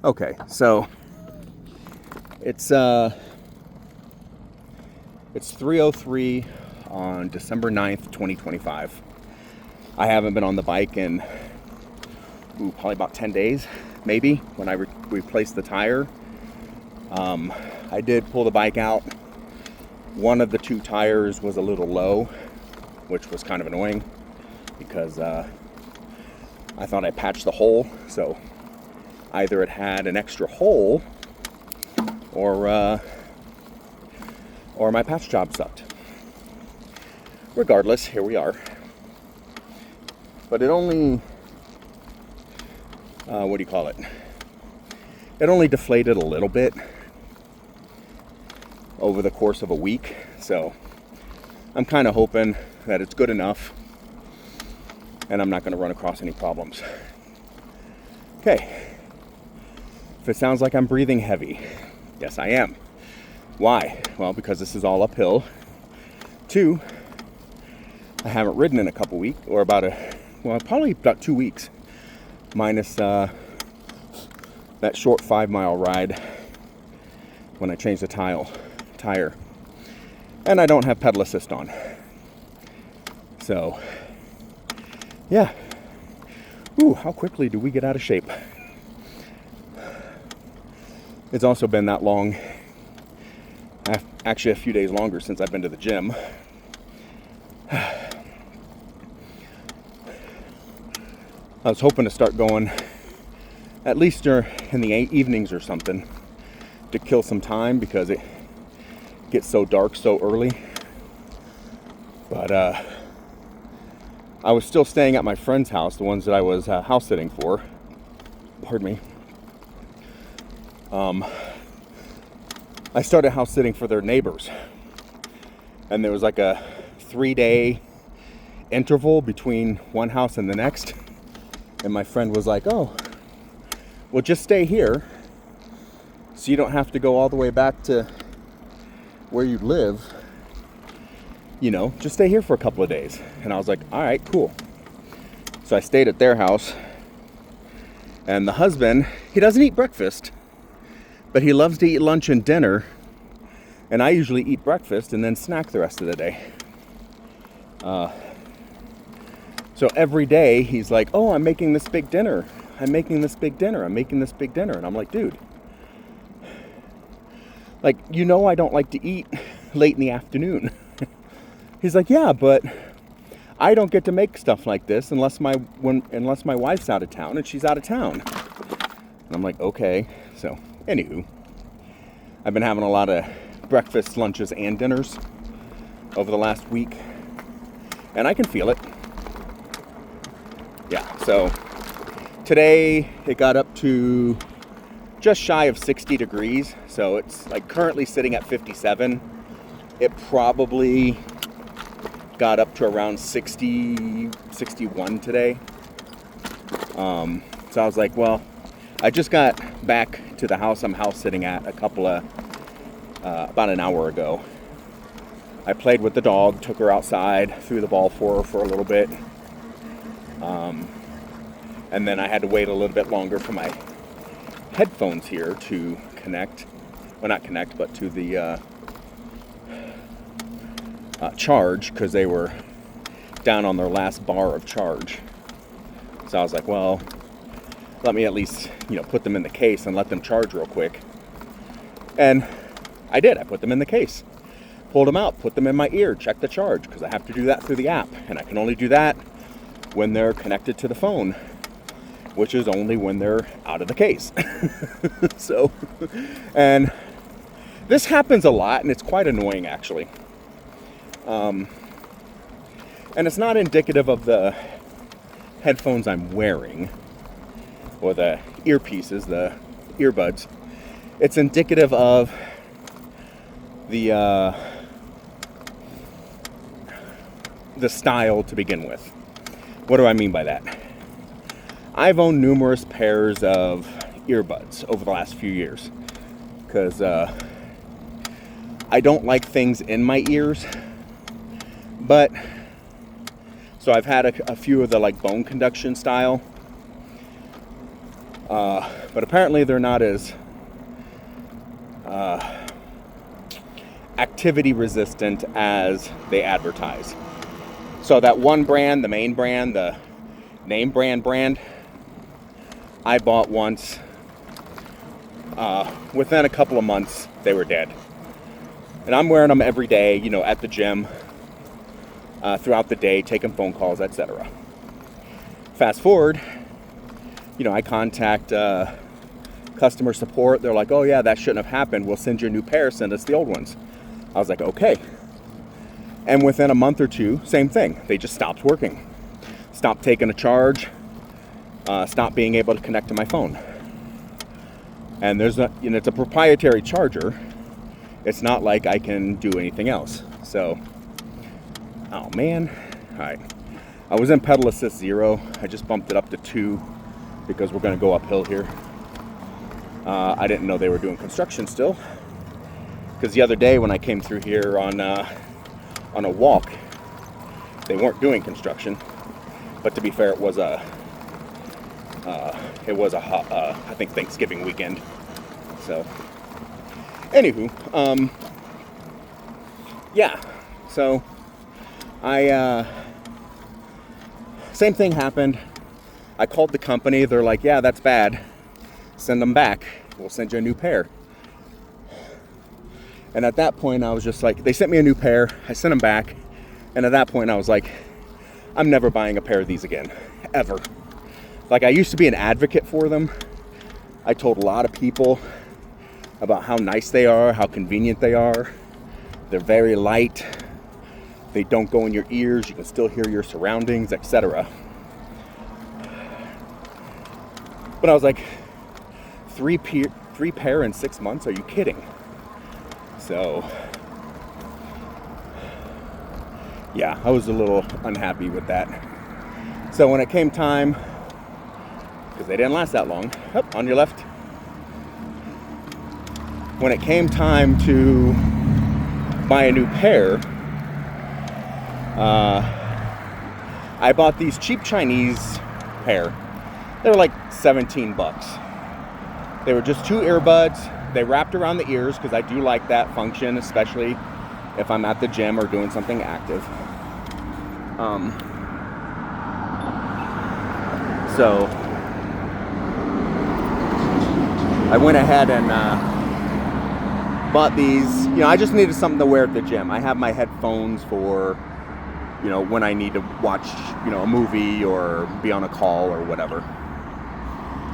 Okay, so it's 3:03 on December 9th, 2025. I haven't been on the bike in probably about 10 days, maybe, when I replaced the tire. I did pull the bike out. One of the two tires was a little low, which was kind of annoying because I thought I patched the hole, so either it had an extra hole or my patch job sucked. Regardless, here we are. But it only, it only deflated a little bit over the course of a week. So I'm kind of hoping that it's good enough and I'm not going to run across any problems. Okay. If it sounds like I'm breathing heavy, yes, I am. Why? Well, because this is all uphill. 2, I haven't ridden in a couple weeks, or probably about 2 weeks, minus that short 5-mile ride when I changed the tire. And I don't have pedal assist on. So, yeah. Ooh, how quickly do we get out of shape? It's also been that long, actually a few days longer since I've been to the gym. I was hoping to start going at least in the evenings or something to kill some time because it gets so dark so early. But I was still staying at my friend's house, the ones that I was house sitting for. Pardon me. I started house sitting for their neighbors, and there was like a 3-day interval between one house and the next, and my friend was like, oh, well, just stay here so you don't have to go all the way back to where you live, just stay here for a couple of days. And I was like, all right, cool. So I stayed at their house, and the husband, he doesn't eat breakfast, but he loves to eat lunch and dinner, and I usually eat breakfast and then snack the rest of the day. So every day he's like, oh, I'm making this big dinner. I'm making this big dinner. I'm making this big dinner. And I'm like, dude, like, I don't like to eat late in the afternoon. He's like, yeah, but I don't get to make stuff like this unless my wife's out of town, and she's out of town. And I'm like, okay. So anywho, I've been having a lot of breakfasts, lunches, and dinners over the last week, and I can feel it. Yeah, so today it got up to just shy of 60 degrees, so it's like currently sitting at 57. It probably got up to around 60, 61 today. So I was like, well, I just got back to the house I'm house sitting at about an hour ago. I played with the dog, took her outside, threw the ball for her for a little bit. And then I had to wait a little bit longer for my headphones here to connect. Well, not connect, but to the charge, because they were down on their last bar of charge. So I was like, well, let me at least, put them in the case and let them charge real quick. And I did. I put them in the case, pulled them out, put them in my ear, checked the charge, because I have to do that through the app. And I can only do that when they're connected to the phone, which is only when they're out of the case. So, and this happens a lot, and it's quite annoying, actually. And it's not indicative of the headphones I'm wearing, or the earpieces, the earbuds. It's indicative of the style to begin with. What do I mean by that? I've owned numerous pairs of earbuds over the last few years because I don't like things in my ears. But so I've had a few of the like bone conduction style, But apparently they're not as activity resistant as they advertise. So that one brand, the main brand, the name brand, I bought once. Within a couple of months, they were dead. And I'm wearing them every day, you know, at the gym, throughout the day, taking phone calls, etc. Fast forward, you know, I contact customer support. They're like, oh yeah, that shouldn't have happened. We'll send you a new pair. Send us the old ones. I was like, okay. And within a month or two, same thing. They just stopped working. Stopped taking a charge. Stopped being able to connect to my phone. And there's a, you know, it's a proprietary charger. It's not like I can do anything else. So, oh man. All right. I was in pedal assist 0. I just bumped it up to 2 because we're going to go uphill here. I didn't know they were doing construction still. Because the other day when I came through here on a walk, they weren't doing construction. But to be fair, it was a I think Thanksgiving weekend. So, anywho, yeah. So, same thing happened. I called the company. They're like, yeah, that's bad. Send them back. We'll send you a new pair. And at that point, I was just like, they sent me a new pair. I sent them back. And at that point, I was like, I'm never buying a pair of these again, ever. Like, I used to be an advocate for them. I told a lot of people about how nice they are, how convenient they are. They're very light. They don't go in your ears. You can still hear your surroundings, etc. But I was like, three pair in 6 months? Are you kidding? So, yeah, I was a little unhappy with that. So when it came time, because they didn't last that long, on your left. When it came time to buy a new pair, I bought these cheap Chinese pair. They were like 17 bucks. They were just 2 earbuds. They wrapped around the ears because I do like that function, especially if I'm at the gym or doing something active. So I went ahead and bought these. You know, I just needed something to wear at the gym. I have my headphones for, you know, when I need to watch, you know, a movie or be on a call or whatever.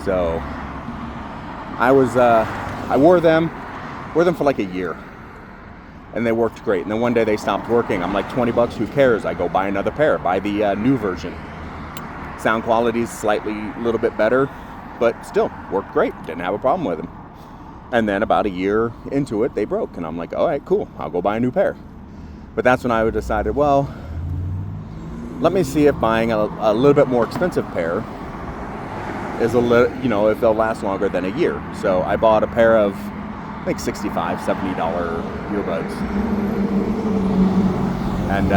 So I wore them for like a year, and they worked great. And then one day they stopped working. I'm like, 20 bucks, who cares? I go buy another pair, buy the new version. Sound quality is slightly a little bit better, but still worked great. Didn't have a problem with them. And then about a year into it, they broke, and I'm like, all right, cool, I'll go buy a new pair. But that's when I decided, well, let me see if buying a little bit more expensive pair is you know, if they'll last longer than a year. So I bought a pair of, I think, $65, $70 earbuds. And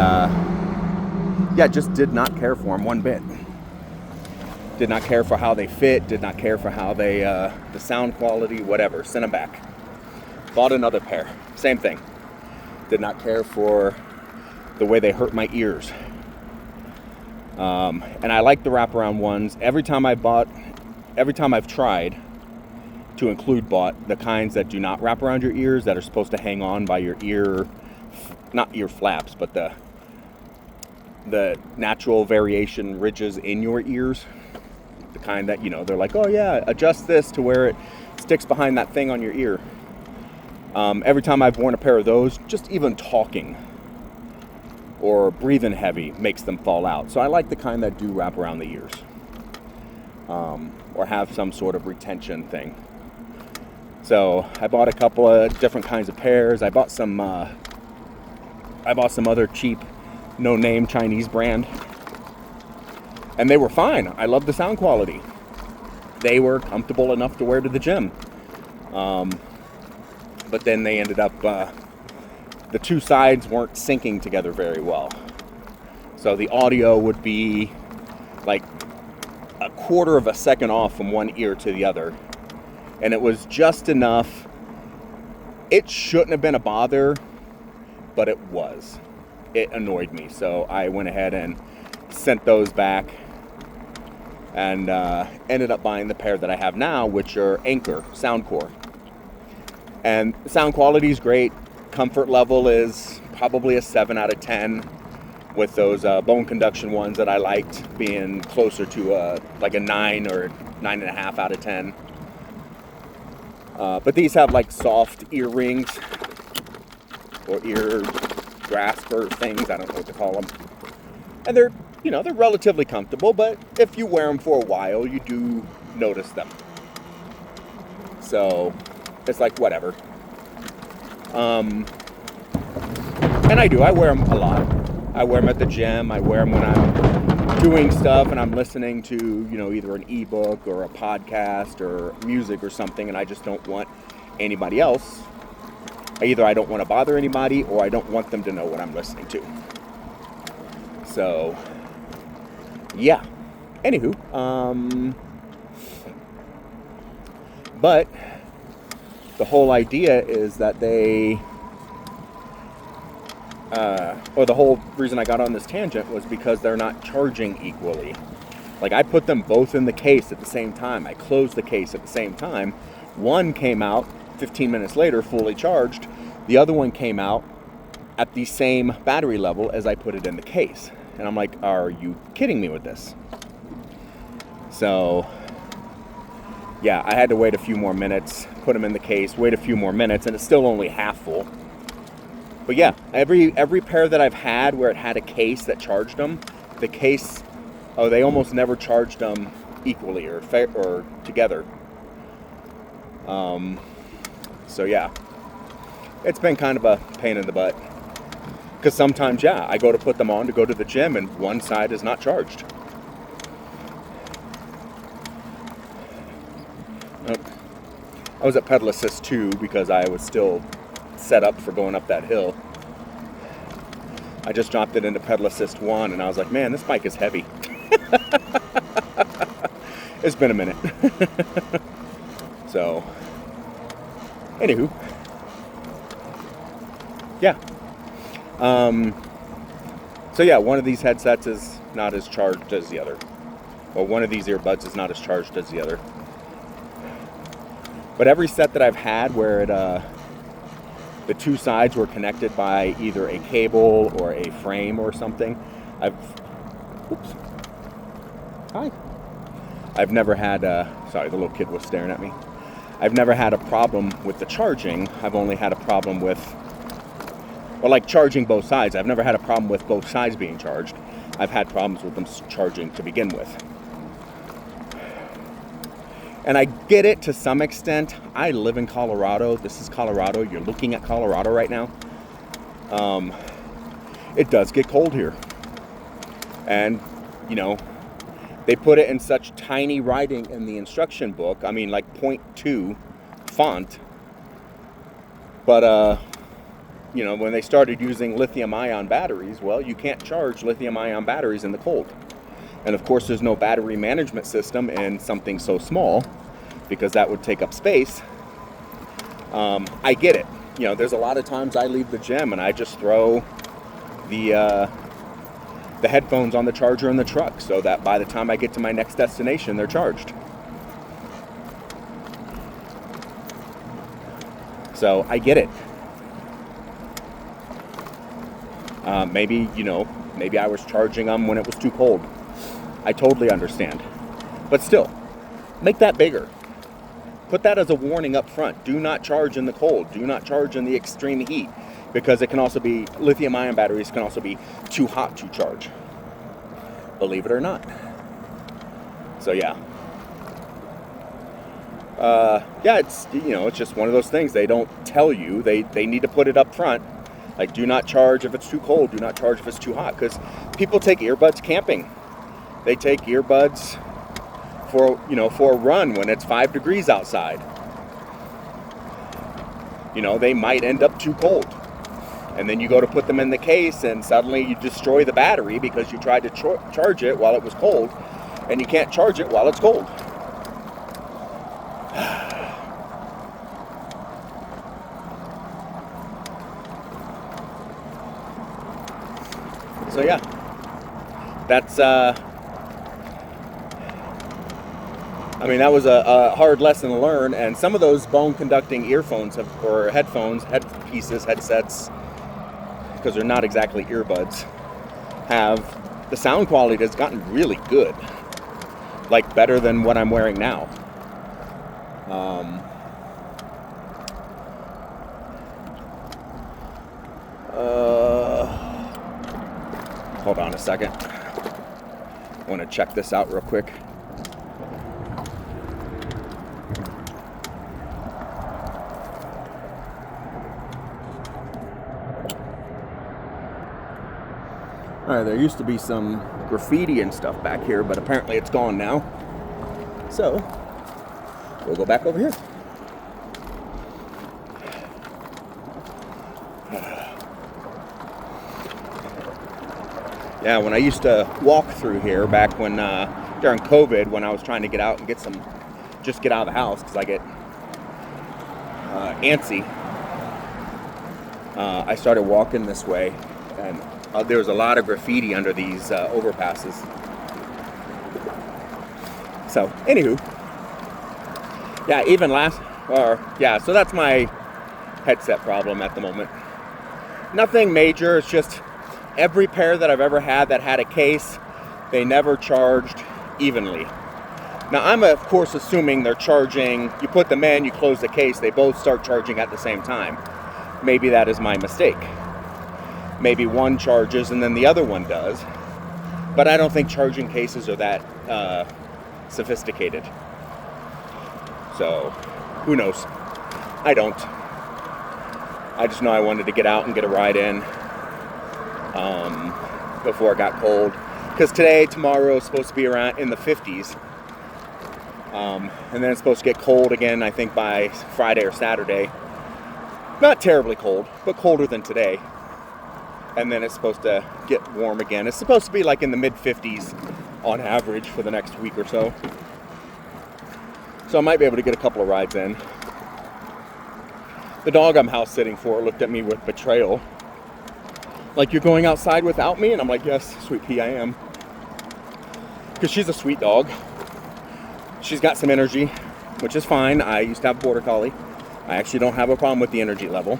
yeah, just did not care for them one bit. Did not care for how they fit, did not care for how they, the sound quality, whatever. Sent them back. Bought another pair. Same thing. Did not care for the way they hurt my ears. And I like the wraparound ones. Every time I've tried to include bought the kinds that do not wrap around your ears, that are supposed to hang on by your ear, not ear flaps, but the natural variation ridges in your ears. The kind that, you know, they're like, oh yeah, adjust this to where it sticks behind that thing on your ear. Every time I've worn a pair of those, just even talking or breathing heavy makes them fall out. So I like the kind that do wrap around the ears, or have some sort of retention thing. So I bought a couple of different kinds of pairs. I bought some other cheap, no-name Chinese brand, and they were fine. I love the sound quality. They were comfortable enough to wear to the gym. But then they ended up, the two sides weren't syncing together very well. So the audio would be like a quarter of a second off from one ear to the other. And it was just enough. It shouldn't have been a bother, but it was. It annoyed me. So I went ahead and sent those back and ended up buying the pair that I have now, which are Anchor Soundcore. And sound quality is great. Comfort level is probably a 7 out of 10, with those bone conduction ones that I liked being closer to like a 9 or 9.5 out of 10. But these have like soft ear rings or ear grasper things. I don't know what to call them. And they're, you know, they're relatively comfortable, but if you wear them for a while, you do notice them. So it's like whatever. And I do. I wear them a lot. I wear them at the gym. I wear them when I'm doing stuff and I'm listening to, you know, either an ebook or a podcast or music or something, and I just don't want anybody else. Either I don't want to bother anybody or I don't want them to know what I'm listening to. So, yeah. Anywho, but the whole idea is that they, or the whole reason I got on this tangent was because they're not charging equally. Like, I put them both in the case at the same time. I closed the case at the same time. One came out 15 minutes later, fully charged. The other one came out at the same battery level as I put it in the case. And I'm like, are you kidding me with this? So, yeah, I had to wait a few more minutes, put them in the case, wait a few more minutes, and it's still only half full. But yeah, every pair that I've had where it had a case that charged them, the case, they almost never charged them equally or together. So yeah, it's been kind of a pain in the butt. Because sometimes, yeah, I go to put them on to go to the gym and one side is not charged. I was at pedal assist 2 because I was still set up for going up that hill. I just dropped it into pedal assist 1 and I was like, man, this bike is heavy. It's been a minute. So, anywho, yeah. So yeah, one of these headsets is not as charged as the other. Or one of these earbuds is not as charged as the other. But every set that I've had where it, the two sides were connected by either a cable or a frame or something, I've never had, sorry, the little kid was staring at me. I've never had a problem with the charging. I've only had a problem with, well, like charging both sides. I've never had a problem with both sides being charged. I've had problems with them charging to begin with. And I get it to some extent. I live in Colorado. This is Colorado. You're looking at Colorado right now. It does get cold here. And, you know, they put it in such tiny writing in the instruction book. I mean, like 0.2 font. But, you know, when they started using lithium-ion batteries, well, you can't charge lithium-ion batteries in the cold. And of course, there's no battery management system in something so small because that would take up space. I get it. You know, there's a lot of times I leave the gym and I just throw the headphones on the charger in the truck so that by the time I get to my next destination, they're charged. So I get it. Maybe, you know, maybe I was charging them when it was too cold. I totally understand. But still, make that bigger. Put that as a warning up front. Do not charge in the cold. Do not charge in the extreme heat. Because it can also be, lithium-ion batteries can also be too hot to charge. Believe it or not. So yeah. Yeah, it's, you know, it's just one of those things. They don't tell you. They need to put it up front. Like, do not charge if it's too cold. Do not charge if it's too hot. Because people take earbuds camping. They take earbuds for, you know, for a run when it's 5 degrees outside. You know, they might end up too cold. And then you go to put them in the case and suddenly you destroy the battery because you tried to charge it while it was cold. and you can't charge it while it's cold. So yeah, that's I mean, that was a hard lesson to learn, and some of those bone-conducting earphones or headphones, headpieces, headsets, because they're not exactly earbuds, have the sound quality has gotten really good, like better than what I'm wearing now. Hold on a second. I want to check this out real quick. Alright, there used to be some graffiti and stuff back here, but apparently it's gone now. So, we'll go back over here. Yeah, when I used to walk through here back when, during COVID, when I was trying to get out and just get out of the house, because I get antsy, I started walking this way, and there was a lot of graffiti under these overpasses. So, anywho, yeah, so that's my headset problem at the moment. Nothing major, it's just every pair that I've ever had that had a case, they never charged evenly. Now, I'm of course assuming they're charging, you put them in, you close the case, they both start charging at the same time. Maybe that is my mistake. Maybe one charges and then the other one does. But I don't think charging cases are that sophisticated. So, who knows? I don't. I just know I wanted to get out and get a ride in before it got cold. Because tomorrow is supposed to be around in the 50s. And then it's supposed to get cold again, I think, by Friday or Saturday. Not terribly cold, but colder than today. And then it's supposed to get warm again. It's supposed to be like in the mid-50s on average for the next week or so. So I might be able to get a couple of rides in. The dog I'm house sitting for looked at me with betrayal. Like, you're going outside without me? And I'm like, yes, sweet pea, I am. Because she's a sweet dog. She's got some energy, which is fine. I used to have a border collie. I actually don't have a problem with the energy level.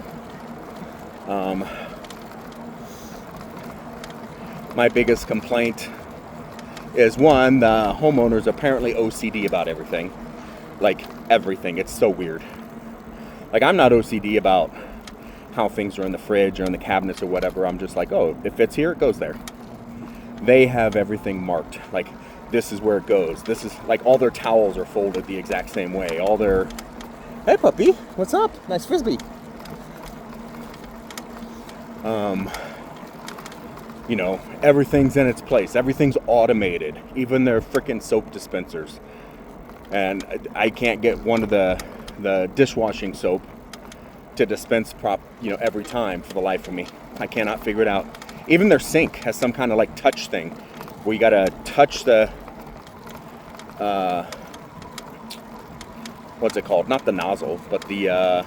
My biggest complaint is, one, the homeowner's apparently OCD about everything. Like, everything. It's so weird. Like, I'm not OCD about how things are in the fridge or in the cabinets or whatever. I'm just like, oh, if it's here, it goes there. They have everything marked. Like, this is where it goes. This is, like, all their towels are folded the exact same way. All their... Hey, puppy. What's up? Nice frisbee. You know, everything's in its place. Everything's automated. Even their freaking soap dispensers. And I can't get one of the dishwashing soap to dispense every time for the life of me. I cannot figure it out. Even their sink has some kind of like touch thing where you gotta touch the what's it called? Not the nozzle, but the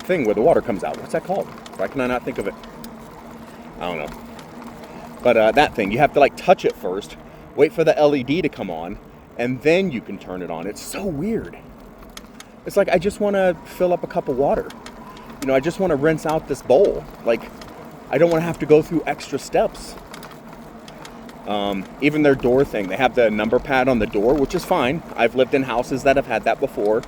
thing where the water comes out. What's that called? Why can I not think of it? I don't know. But that thing, you have to like touch it first, wait for the LED to come on, and then you can turn it on. It's so weird. It's like, I just want to fill up a cup of water. You know, I just want to rinse out this bowl. Like, I don't want to have to go through extra steps. Even their door thing, they have the number pad on the door, which is fine. I've lived in houses that have had that before.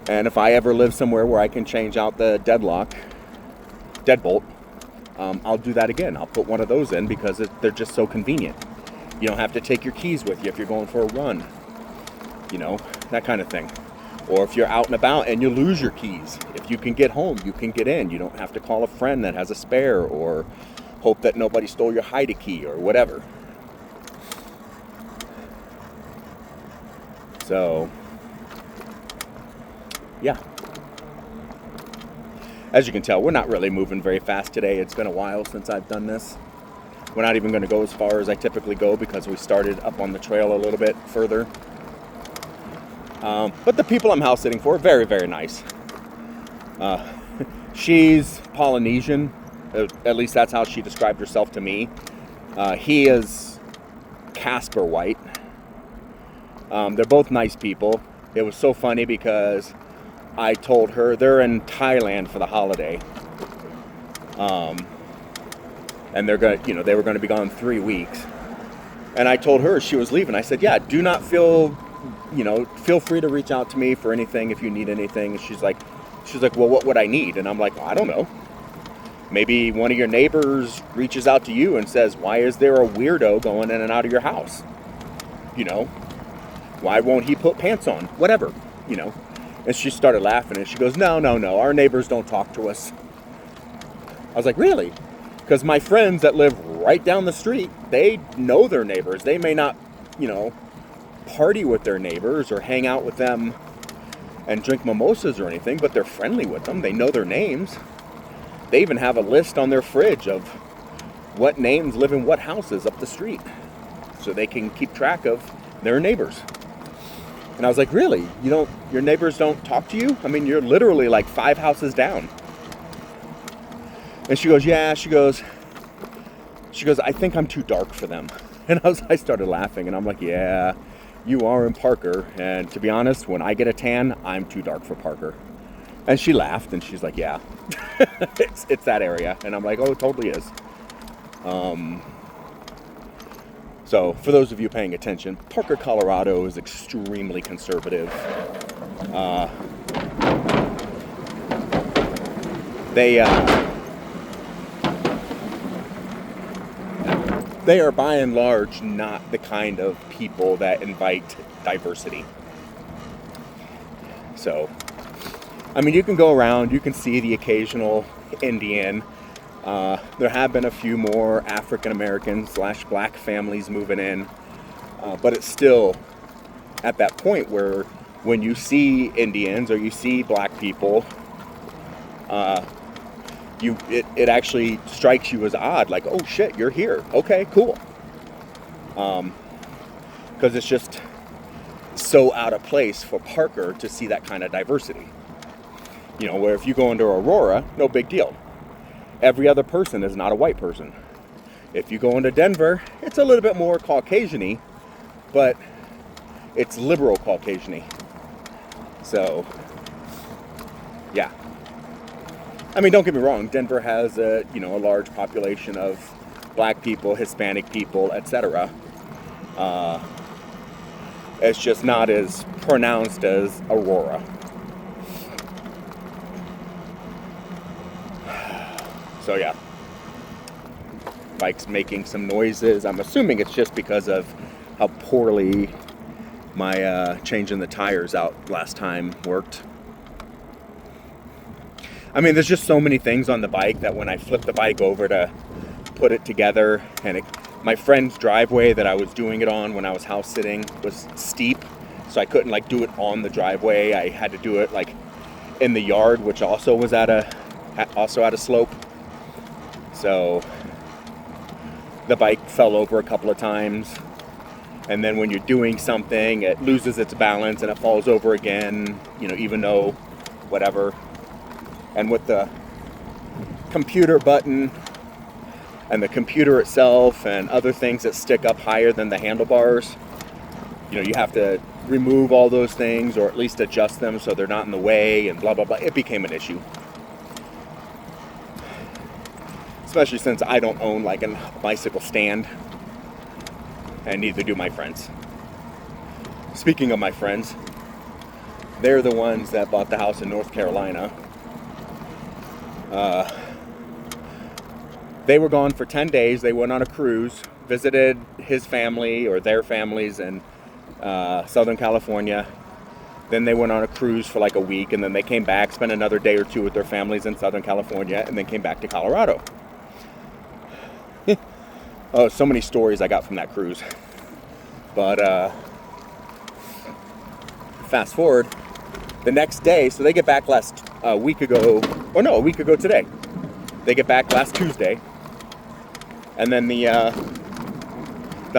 And if I ever live somewhere where I can change out the deadbolt, I'll do that again. I'll put one of those in because they're just so convenient. You don't have to take your keys with you if you're going for a run. You know, that kind of thing. Or if you're out and about and you lose your keys, if you can get home, you can get in. You don't have to call a friend that has a spare or hope that nobody stole your hide key or whatever. So, yeah. as you can tell, we're not really moving very fast today. It's been a while since I've done this. We're not even going to go as far as I typically go because we started up on the trail a little bit further. But the people I'm house sitting for, very, very nice. She's Polynesian. At least that's how she described herself to me. He is Casper White. They're both nice people. It was so funny because I told her they're in Thailand for the holiday. And they're going to, they were going to be gone 3 weeks. And I told her she was leaving. I said, yeah, do not feel free to reach out to me for anything if you need anything. And she's like, well, what would I need? And I'm like, well, I don't know. Maybe one of your neighbors reaches out to you and says, why is there a weirdo going in and out of your house? Why won't he put pants on? Whatever, And she started laughing and she goes, no, our neighbors don't talk to us. I was like, really? Because my friends that live right down the street, they know their neighbors. They may not, party with their neighbors or hang out with them and drink mimosas or anything, but they're friendly with them. They know their names. They even have a list on their fridge of what names live in what houses up the street so they can keep track of their neighbors. And I was like, really? Your neighbors don't talk to you? I mean, you're literally like 5 houses down. And she goes, yeah, she goes, I think I'm too dark for them. And I started laughing and I'm like, yeah, you are in Parker. And to be honest, when I get a tan, I'm too dark for Parker. And she laughed and she's like, yeah, it's that area. And I'm like, oh, it totally is. So for those of you paying attention, Parker, Colorado is extremely conservative. They are by and large not the kind of people that invite diversity. So, I mean, you can go around, you can see the occasional Indian. There have been a few more African American / black families moving in, but it's still at that point where when you see Indians or you see black people, it actually strikes you as odd, like, oh shit, you're here. Okay, cool. Because it's just so out of place for Parker to see that kind of diversity. Where if you go into Aurora, no big deal. Every other person is not a white person. If you go into Denver, it's a little bit more Caucasian-y, but it's liberal Caucasian-y. So, yeah. I mean, don't get me wrong, Denver has a large population of black people, Hispanic people, etc. It's just not as pronounced as Aurora. So yeah, bike's making some noises. I'm assuming it's just because of how poorly my changing the tires out last time worked. I mean, there's just so many things on the bike that when I flip the bike over to put it together, and my friend's driveway that I was doing it on when I was house sitting was steep, so I couldn't do it on the driveway. I had to do it in the yard, which also was at a slope. So the bike fell over a couple of times, and then when you're doing something, it loses its balance and it falls over again, even though whatever. And with the computer button and the computer itself and other things that stick up higher than the handlebars, you have to remove all those things or at least adjust them so they're not in the way and blah, blah, blah. It became an issue. Especially since I don't own a bicycle stand, and neither do my friends. Speaking of my friends, they're the ones that bought the house in North Carolina. They were gone for 10 days. They went on a cruise, visited his family or their families in Southern California. Then they went on a cruise for a week, and then they came back, spent another day or two with their families in Southern California, and then came back to Colorado. Oh, so many stories I got from that cruise. But fast forward, the next day, so they get back last week ago Oh no, a week ago today. They get back last Tuesday. And then the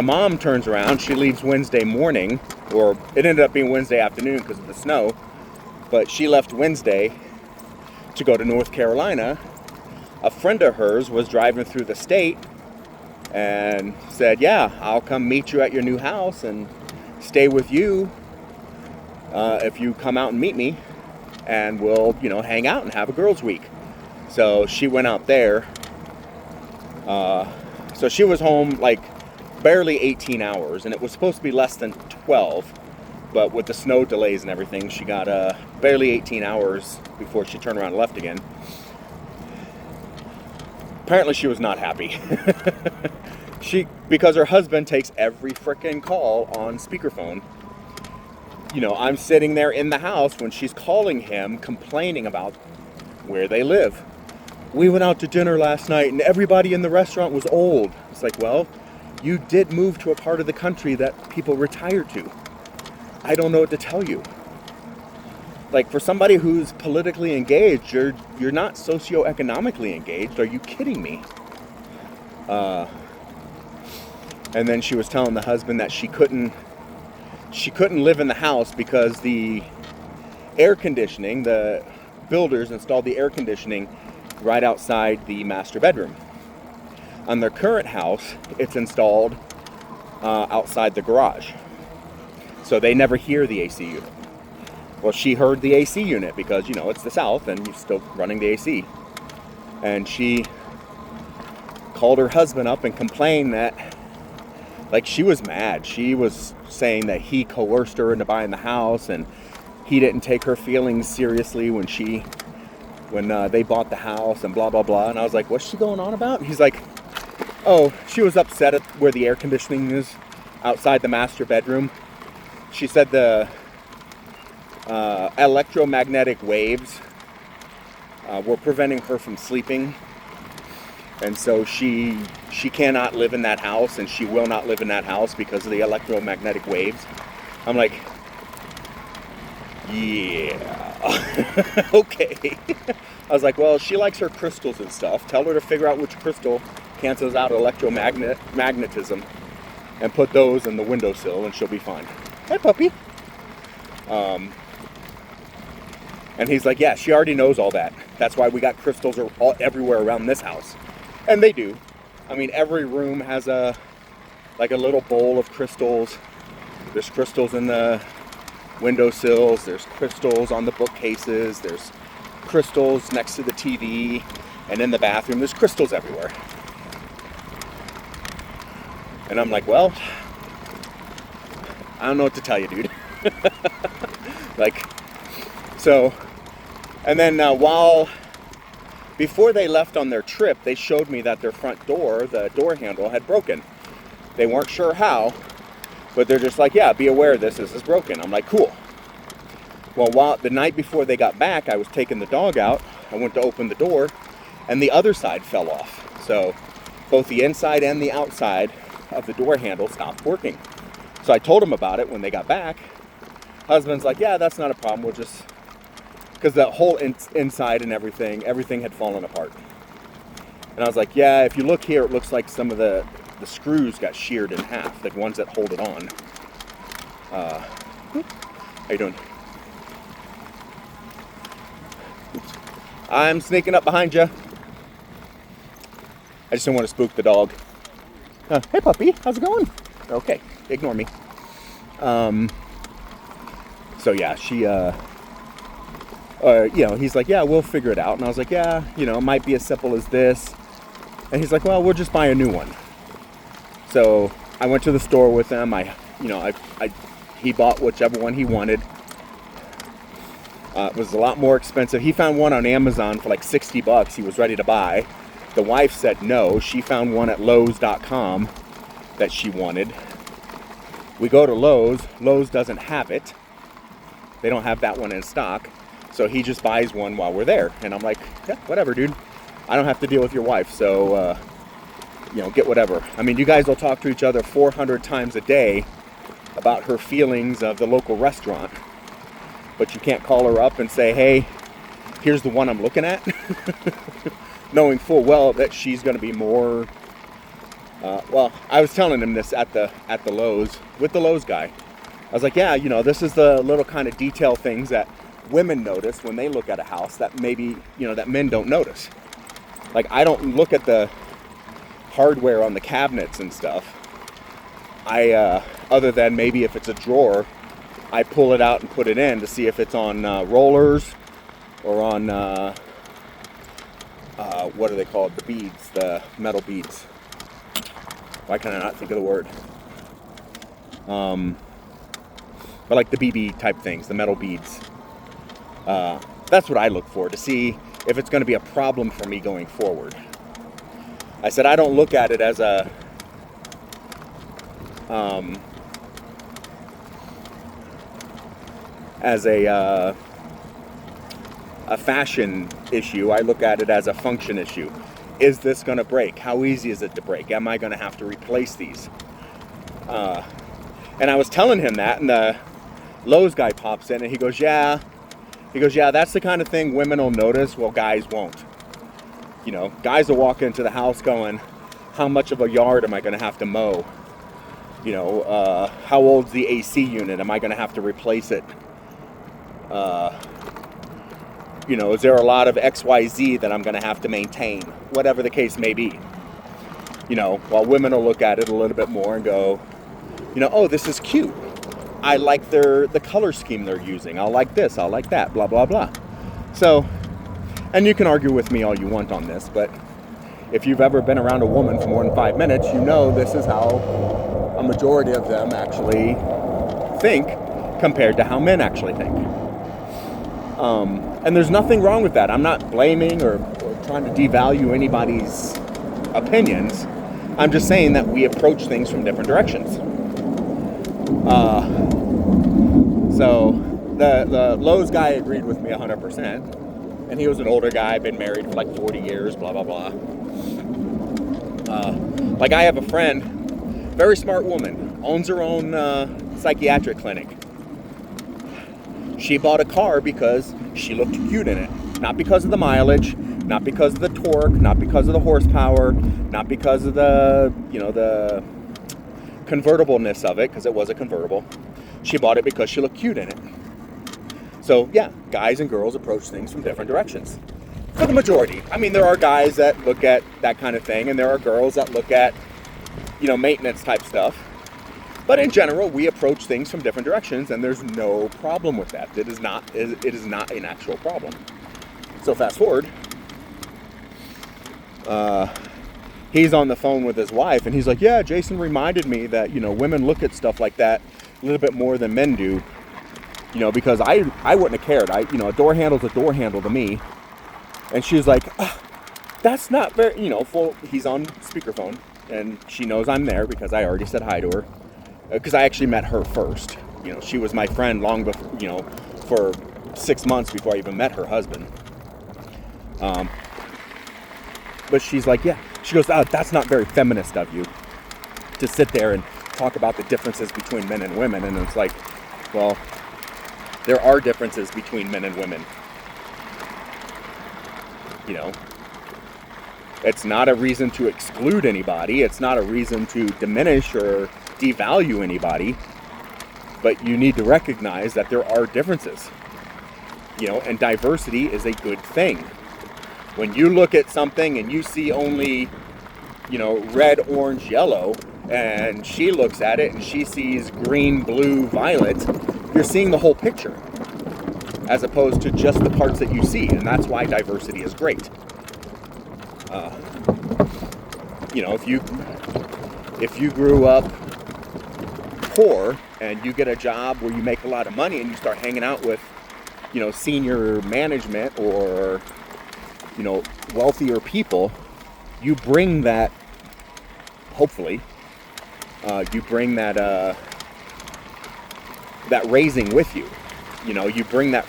mom turns around. She leaves Wednesday morning, or it ended up being Wednesday afternoon because of the snow. But she left Wednesday to go to North Carolina. A friend of hers was driving through the state and said, yeah, I'll come meet you at your new house and stay with you if you come out and meet me, and we'll, hang out and have a girls' week. So she went out there. So she was home like barely 18 hours, and it was supposed to be less than 12. But with the snow delays and everything, she got barely 18 hours before she turned around and left again. Apparently she was not happy. Because her husband takes every frickin' call on speakerphone. I'm sitting there in the house when she's calling him, complaining about where they live. We went out to dinner last night and everybody in the restaurant was old. It's like, well, you did move to a part of the country that people retire to. I don't know what to tell you. Like, for somebody who's politically engaged, you're not socioeconomically engaged. Are you kidding me? And then she was telling the husband that she couldn't live in the house because the air conditioning, the builders installed the air conditioning right outside the master bedroom. On their current house, it's installed outside the garage. So they never hear the AC unit. Well, she heard the AC unit because, it's the South and you're still running the AC. And she called her husband up and complained that, she was mad. She was saying that he coerced her into buying the house and he didn't take her feelings seriously when they bought the house and blah, blah, blah. And I was like, what's she going on about? And he's like, oh, she was upset at where the air conditioning is outside the master bedroom. She said the electromagnetic waves were preventing her from sleeping. And so she cannot live in that house, and she will not live in that house because of the electromagnetic waves. I'm like, yeah, okay. I was like, well, she likes her crystals and stuff. Tell her to figure out which crystal cancels out electromagnetism and put those in the windowsill and she'll be fine. Hi, puppy. And he's like, yeah, she already knows all that. That's why we got crystals everywhere around this house. And they do. I mean, every room has a little bowl of crystals. There's crystals in the windowsills. There's crystals on the bookcases. There's crystals next to the TV. And in the bathroom, there's crystals everywhere. And I'm like, well, I don't know what to tell you, dude. And then before they left on their trip, they showed me that their front door, the door handle, had broken. They weren't sure how, but they're just like, yeah, be aware of this is broken. I'm like, cool. Well, the night before they got back, I was taking the dog out. I went to open the door, and the other side fell off. So both the inside and the outside of the door handle stopped working. So I told them about it when they got back. Husband's like, yeah, that's not a problem. We'll just... Because the whole inside and everything had fallen apart. And I was like, yeah, if you look here, it looks like some of the screws got sheared in half, the ones that hold it on. How you doing? Oops. I'm sneaking up behind you. I just didn't want to spook the dog. Hey, puppy, how's it going? Okay, ignore me. So yeah, she... he's like, yeah, we'll figure it out. And I was like, yeah, it might be as simple as this. And he's like, well, we'll just buy a new one. So I went to the store with him. He bought whichever one he wanted. It was a lot more expensive. He found one on Amazon for like $60 he was ready to buy. The wife said no. She found one at Lowe's.com that she wanted. We go to Lowe's. Lowe's doesn't have it. They don't have that one in stock. So he just buys one while we're there. And I'm like, yeah, whatever, dude. I don't have to deal with your wife. So, get whatever. I mean, you guys will talk to each other 400 times a day about her feelings of the local restaurant. But you can't call her up and say, hey, here's the one I'm looking at, knowing full well that she's going to be more. Well, I was telling him this at the Lowe's with the Lowe's guy. I was like, yeah, you know, this is the little kind of detail things that women notice when they look at a house that maybe, you know, that men don't notice. Like, I don't look at the hardware on the cabinets and stuff. Other than maybe if it's a drawer, I pull it out and put it in to see if it's on rollers or on, what are they called? The beads, the metal beads. Why can I not think of the word? But like the BB type things, the metal beads. That's what I look for, to see if it's going to be a problem for me going forward. I said I don't look at it as a fashion issue. I look at it as a function issue. Is this going to break? How easy is it to break? Am I going to have to replace these? And I was telling him that, and the Lowe's guy pops in and he goes, yeah. He goes, yeah, that's the kind of thing women will notice, well, guys won't. You know, guys will walk into the house going, how much of a yard am I going to have to mow? You know, how old's the AC unit? Am I going to have to replace it? You know, is there a lot of XYZ that I'm going to have to maintain? Whatever the case may be. You know, while women will look at it a little bit more and go, you know, oh, this is cute. I like the color scheme they're using. I'll like this, I'll like that, blah, blah, blah. So, and you can argue with me all you want on this, but if you've ever been around a woman for more than 5 minutes, you know this is how a majority of them actually think compared to how men actually think. And there's nothing wrong with that. I'm not blaming or trying to devalue anybody's opinions. I'm just saying that we approach things from different directions. So the Lowe's guy agreed with me 100%, and he was an older guy, been married for like 40 years, blah, blah, blah. Like, I have a friend, very smart woman, owns her own psychiatric clinic. She bought a car because she looked cute in it. Not because of the mileage, not because of the torque, not because of the horsepower, not because of the, you know, the convertibleness of it, because it was a convertible. She bought it because she looked cute in it. So yeah, guys and girls approach things from different directions. For the majority. I mean, there are guys that look at that kind of thing, and there are girls that look at, you know, maintenance type stuff. But in general, we approach things from different directions, and there's no problem with that. It is not an actual problem. So fast forward, he's on the phone with his wife, and he's like, yeah, Jason reminded me that, you know, women look at stuff like that a little bit more than men do, you know, because I wouldn't have cared. You know, a door handle's a door handle to me. And she was like, that's not very, you know, he's on speakerphone, and she knows I'm there because I already said hi to her. Because I actually met her first. You know, she was my friend long before, you know, for 6 months before I even met her husband. But she's like, yeah. She goes, oh, that's not very feminist of you to sit there and talk about the differences between men and women. And it's like, well, there are differences between men and women. You know, it's not a reason to exclude anybody. It's not a reason to diminish or devalue anybody, but you need to recognize that there are differences, you know, and diversity is a good thing. When you look at something and you see only, you know, red, orange, yellow, and she looks at it and she sees green, blue, violet, you're seeing the whole picture as opposed to just the parts that you see, and that's why diversity is great. You know, if you grew up poor and you get a job where you make a lot of money and you start hanging out with, you know, senior management or, you know, wealthier people, you bring that, hopefully, you bring that raising with you. You know, you bring that,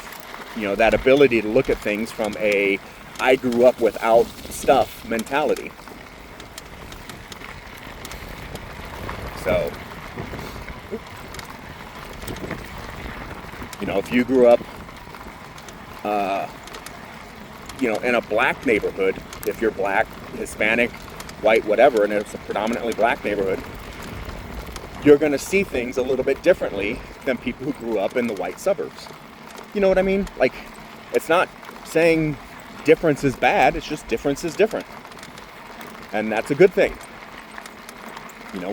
you know, that ability to look at things from a I grew up without stuff mentality. So, you know, if you grew up in a black neighborhood, if you're black, Hispanic, white, whatever, and it's a predominantly black neighborhood, you're going to see things a little bit differently than people who grew up in the white suburbs. You know what I mean? Like, it's not saying difference is bad, it's just difference is different. And that's a good thing.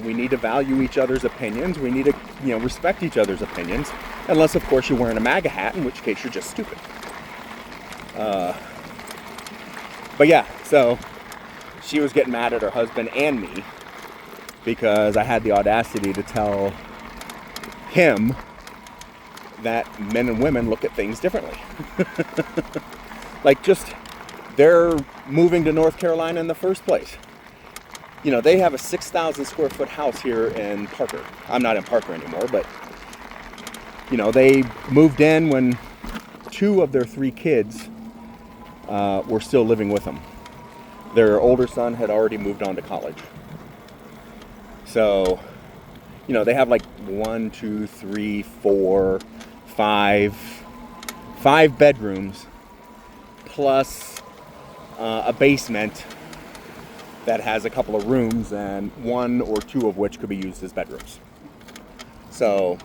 We need to value each other's opinions. We need to, respect each other's opinions. Unless, of course, you're wearing a MAGA hat, in which case you're just stupid. But yeah, so she was getting mad at her husband and me because I had the audacity to tell him that men and women look at things differently. Like, just, they're moving to North Carolina in the first place. They have a 6,000 square foot house here in Parker. I'm not in Parker anymore, but, they moved in when 2 of their 3 kids were still living with them. Their older son had already moved on to college. So, they have like 1, 2, 3, 4, 5 bedrooms plus a basement that has a couple of rooms, and 1 or 2 of which could be used as bedrooms. So,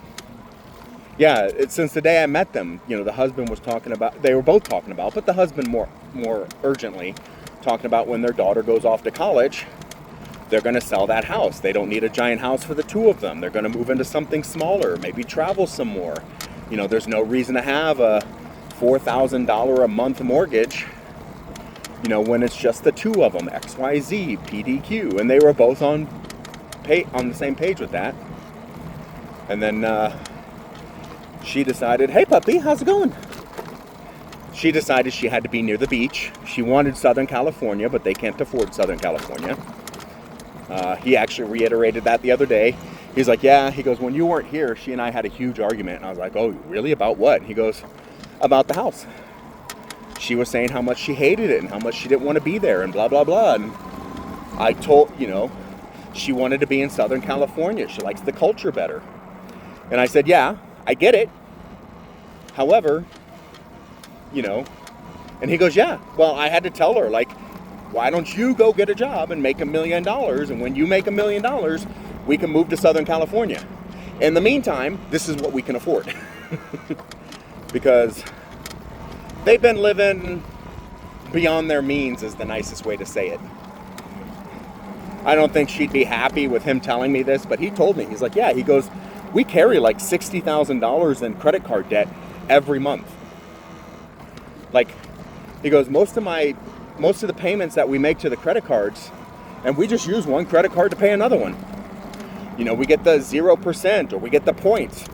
yeah, since the day I met them, the husband was talking about, they were both talking about, but the husband more urgently talking about when their daughter goes off to college, they're going to sell that house. They don't need a giant house for the 2 of them. They're going to move into something smaller, maybe travel some more. There's no reason to have a $4,000 a month mortgage, when it's just the 2 of them, XYZ, PDQ. And they were both on the same page with that. And then she decided, hey puppy, how's it going? She decided she had to be near the beach. She wanted Southern California, but they can't afford Southern California. He actually reiterated that the other day. He's like, yeah, he goes, when you weren't here, she and I had a huge argument. And I was like, oh, really? About what? He goes, about the house. She was saying how much she hated it and how much she didn't want to be there and blah, blah, blah. And I told, she wanted to be in Southern California. She likes the culture better. And I said, yeah, I get it. However, and he goes, yeah, well, I had to tell her, like, why don't you go get a job and make $1 million? And when you make $1 million, we can move to Southern California. In the meantime, this is what we can afford. Because they've been living beyond their means is the nicest way to say it. I don't think she'd be happy with him telling me this, but he told me, he's like, yeah, he goes, we carry like $60,000 in credit card debt every month. Like, he goes, most of the payments that we make to the credit cards, and we just use one credit card to pay another one. We get the 0% or we get the points,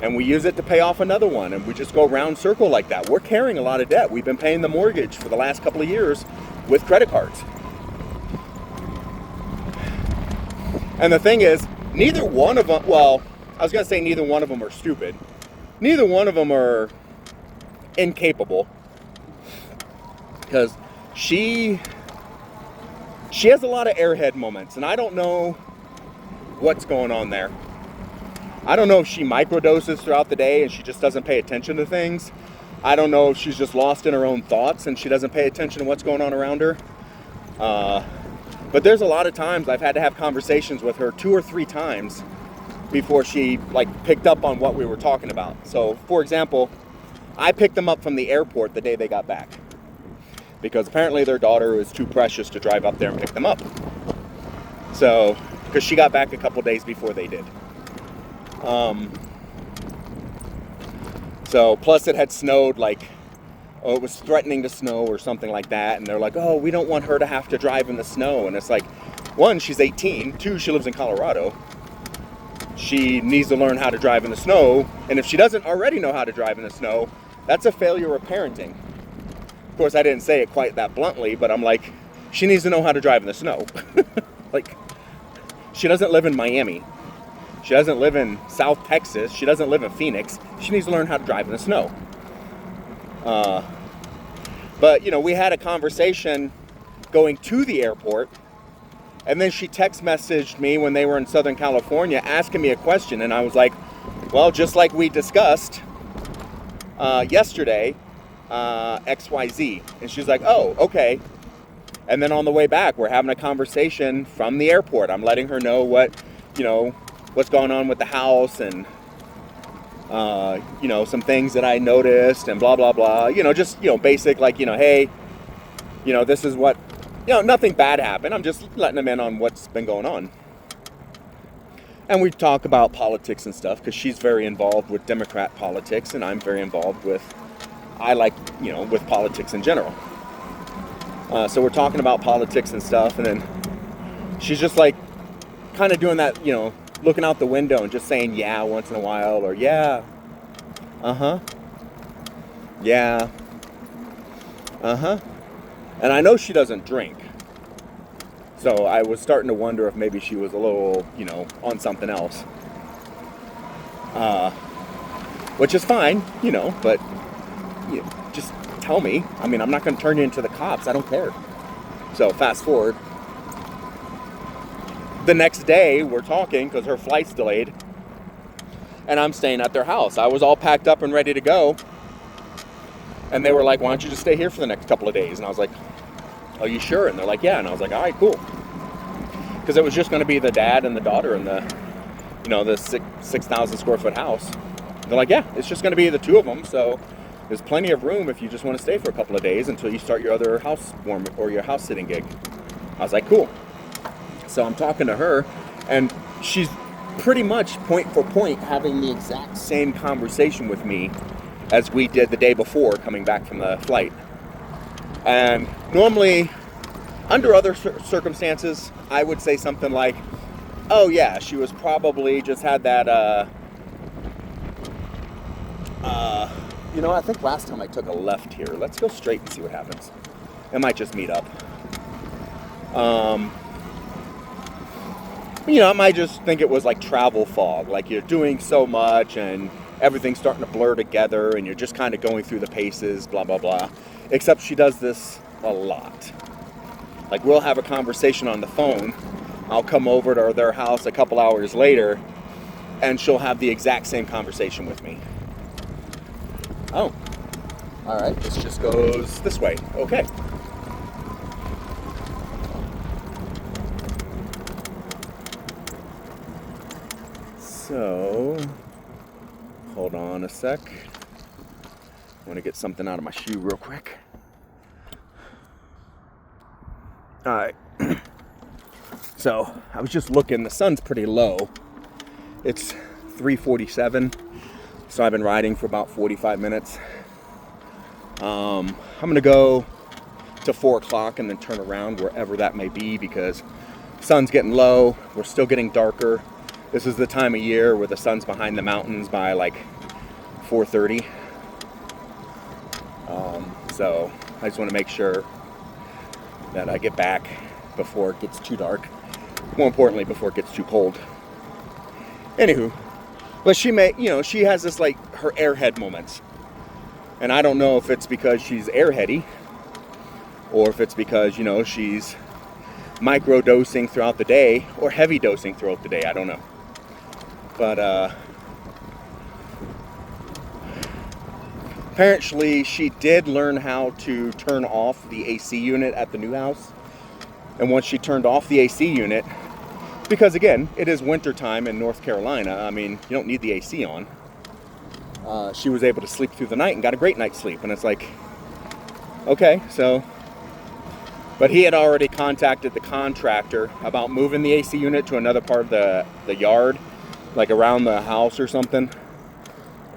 and we use it to pay off another one, and we just go round circle like that. We're carrying a lot of debt. We've been paying the mortgage for the last couple of years with credit cards. And the thing is, neither one of them, well, I was going to say neither one of them are stupid. Neither one of them are incapable. Because she has a lot of airhead moments, and I don't know what's going on there. I don't know if she microdoses throughout the day and she just doesn't pay attention to things. I don't know if she's just lost in her own thoughts and she doesn't pay attention to what's going on around her. But there's a lot of times I've had to have conversations with her 2 or 3 times before she picked up on what we were talking about. So, for example, I picked them up from the airport the day they got back, because apparently their daughter was too precious to drive up there and pick them up. So, because she got back a couple days before they did. So, plus it had snowed, it was threatening to snow or something like that. And they're like, oh, we don't want her to have to drive in the snow. And it's like, 1, she's 18. 2, she lives in Colorado. She needs to learn how to drive in the snow. And if she doesn't already know how to drive in the snow, that's a failure of parenting. Of course, I didn't say it quite that bluntly, but I'm like, she needs to know how to drive in the snow. She doesn't live in Miami. She doesn't live in South Texas. She doesn't live in Phoenix. She needs to learn how to drive in the snow. But, we had a conversation going to the airport, and then she text messaged me when they were in Southern California asking me a question, and I was like, well, just like we discussed yesterday, XYZ. And she's like, oh, okay. And then on the way back, we're having a conversation from the airport. I'm letting her know what's going on with the house and, some things that I noticed and blah, blah, blah. Just, basic, like, hey, this is what, nothing bad happened. I'm just letting them in on what's been going on. And we talk about politics and stuff because she's very involved with Democrat politics and I'm very involved with politics in general. So we're talking about politics and stuff, and then she's just like kind of doing that, looking out the window and just saying yeah once in a while, or yeah, yeah, and I know she doesn't drink, so I was starting to wonder if maybe she was a little, on something else, which is fine, but just tell me. I mean, I'm not going to turn you into the cops. I don't care. So fast forward. The next day, we're talking because her flight's delayed. And I'm staying at their house. I was all packed up and ready to go. And they were like, why don't you just stay here for the next couple of days? And I was like, are you sure? And they're like, yeah. And I was like, all right, cool. Because it was just going to be the dad and the daughter in the 6,000 square foot house. They're like, yeah, it's just going to be the two of them. So there's plenty of room if you just want to stay for a couple of days until you start your other house or your house sitting gig. I was like, cool. So I'm talking to her, and she's pretty much point for point having the exact same conversation with me as we did the day before coming back from the flight. And normally, under other circumstances, I would say something like, oh yeah, she was probably just had that, I think last time I took a left here. Let's go straight and see what happens. It might just meet up. I might just think it was like travel fog. Like you're doing so much and everything's starting to blur together and you're just kind of going through the paces, blah, blah, blah. Except she does this a lot. Like we'll have a conversation on the phone. I'll come over to their house a couple hours later and she'll have the exact same conversation with me. Oh, all right, this just goes this way. Okay. So, hold on a sec. I want to get something out of my shoe real quick. All right. So, I was just looking. The sun's pretty low. It's 3:47. So I've been riding for about 45 minutes. I'm gonna go to 4 o'clock and then turn around wherever that may be because the sun's getting low. We're still getting darker. This is the time of year where the sun's behind the mountains by like 4:30. So I just want to make sure that I get back before it gets too dark. More importantly, before it gets too cold. Anywho. But she has this like her airhead moments. And I don't know if it's because she's airheady or if it's because, she's micro-dosing throughout the day or heavy dosing throughout the day. I don't know. But apparently she did learn how to turn off the AC unit at the new house. And once she turned off the AC unit, because again, it is wintertime in North Carolina. I mean, you don't need the AC on. She was able to sleep through the night and got a great night's sleep. And it's like, okay, so. But he had already contacted the contractor about moving the AC unit to another part of the yard, like around the house or something.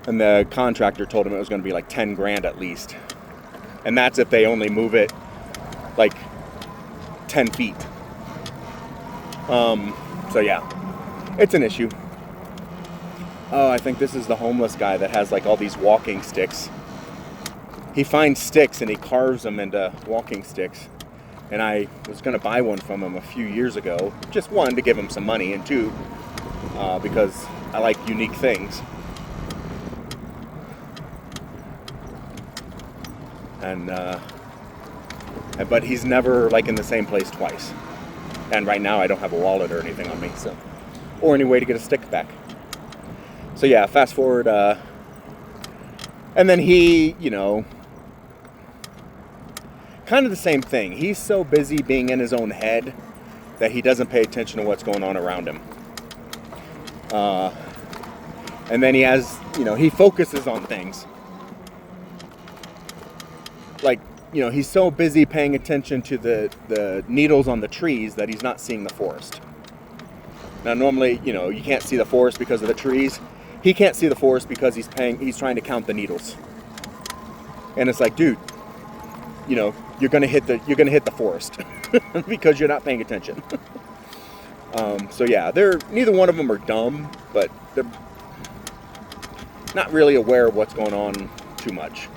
And the contractor told him it was going to be like 10 grand at least. And that's if they only move it like 10 feet. So yeah, it's an issue. Oh, I think this is the homeless guy that has like all these walking sticks. He finds sticks and he carves them into walking sticks. And I was going to buy one from him a few years ago. Just one, to give him some money, and two, because I like unique things. But he's never like in the same place twice. And right now I don't have a wallet or anything on me, so, or any way to get a stick back. So yeah, fast forward, and then he, kind of the same thing. He's so busy being in his own head that he doesn't pay attention to what's going on around him. And then he has, he focuses on things. Like, he's so busy paying attention to the needles on the trees that he's not seeing the forest. Now, normally, you can't see the forest because of the trees. He can't see the forest because he's trying to count the needles. And it's like, dude, you're gonna hit the forest because you're not paying attention. So yeah, neither one of them are dumb, but they're not really aware of what's going on too much.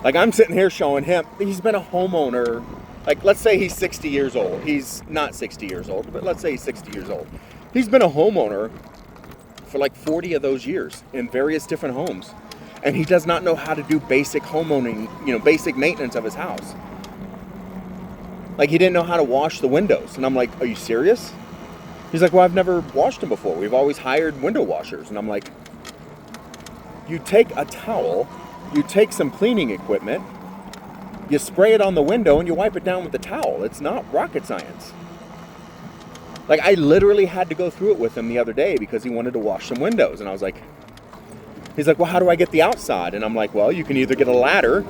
Like, I'm sitting here showing him, he's been a homeowner, like, let's say he's 60 years old. He's not 60 years old, but let's say he's 60 years old. He's been a homeowner for like 40 of those years in various different homes. And he does not know how to do basic homeowning, basic maintenance of his house. Like, he didn't know how to wash the windows. And I'm like, are you serious? He's like, well, I've never washed them before. We've always hired window washers. And I'm like, you take a towel, you take some cleaning equipment, you spray it on the window, and you wipe it down with the towel. It's not rocket science. Like, I literally had to go through it with him the other day because he wanted to wash some windows. And I was like, he's like, well, how do I get the outside? And I'm like, well, you can either get a ladder,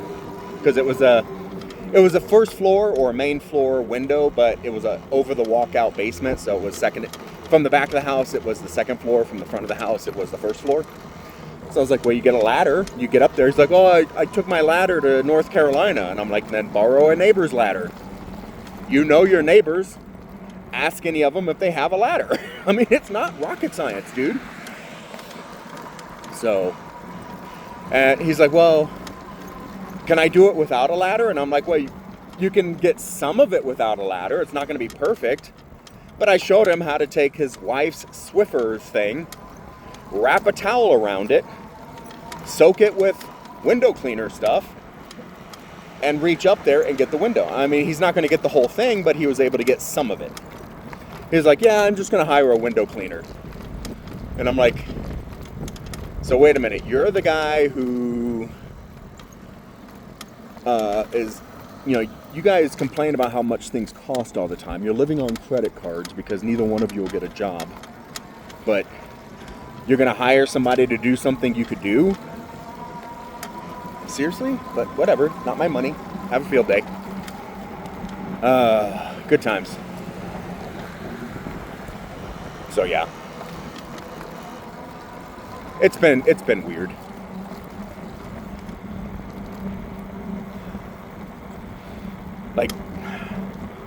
because it was a first floor or a main floor window, but it was a over the walkout basement. So it was second from the back of the house. It was the second floor. From the front of the house, it was the first floor. So I was like, well, you get a ladder, you get up there. He's like, oh, I took my ladder to North Carolina. And I'm like, then borrow a neighbor's ladder. You know your neighbors. Ask any of them if they have a ladder. I mean, it's not rocket science, dude. So, and he's like, well, can I do it without a ladder? And I'm like, well, you can get some of it without a ladder. It's not going to be perfect. But I showed him how to take his wife's Swiffer thing, wrap a towel around it, soak it with window cleaner stuff, and reach up there and get the window. I mean, he's not going to get the whole thing, but he was able to get some of it. He's like, yeah, I'm just going to hire a window cleaner. And I'm like, so wait a minute, you're the guy who is, you guys complain about how much things cost all the time. You're living on credit cards because neither one of you will get a job. But you're going to hire somebody to do something you could do? Seriously? But whatever, not my money. Have a field day. Good times. So yeah. It's been weird. Like,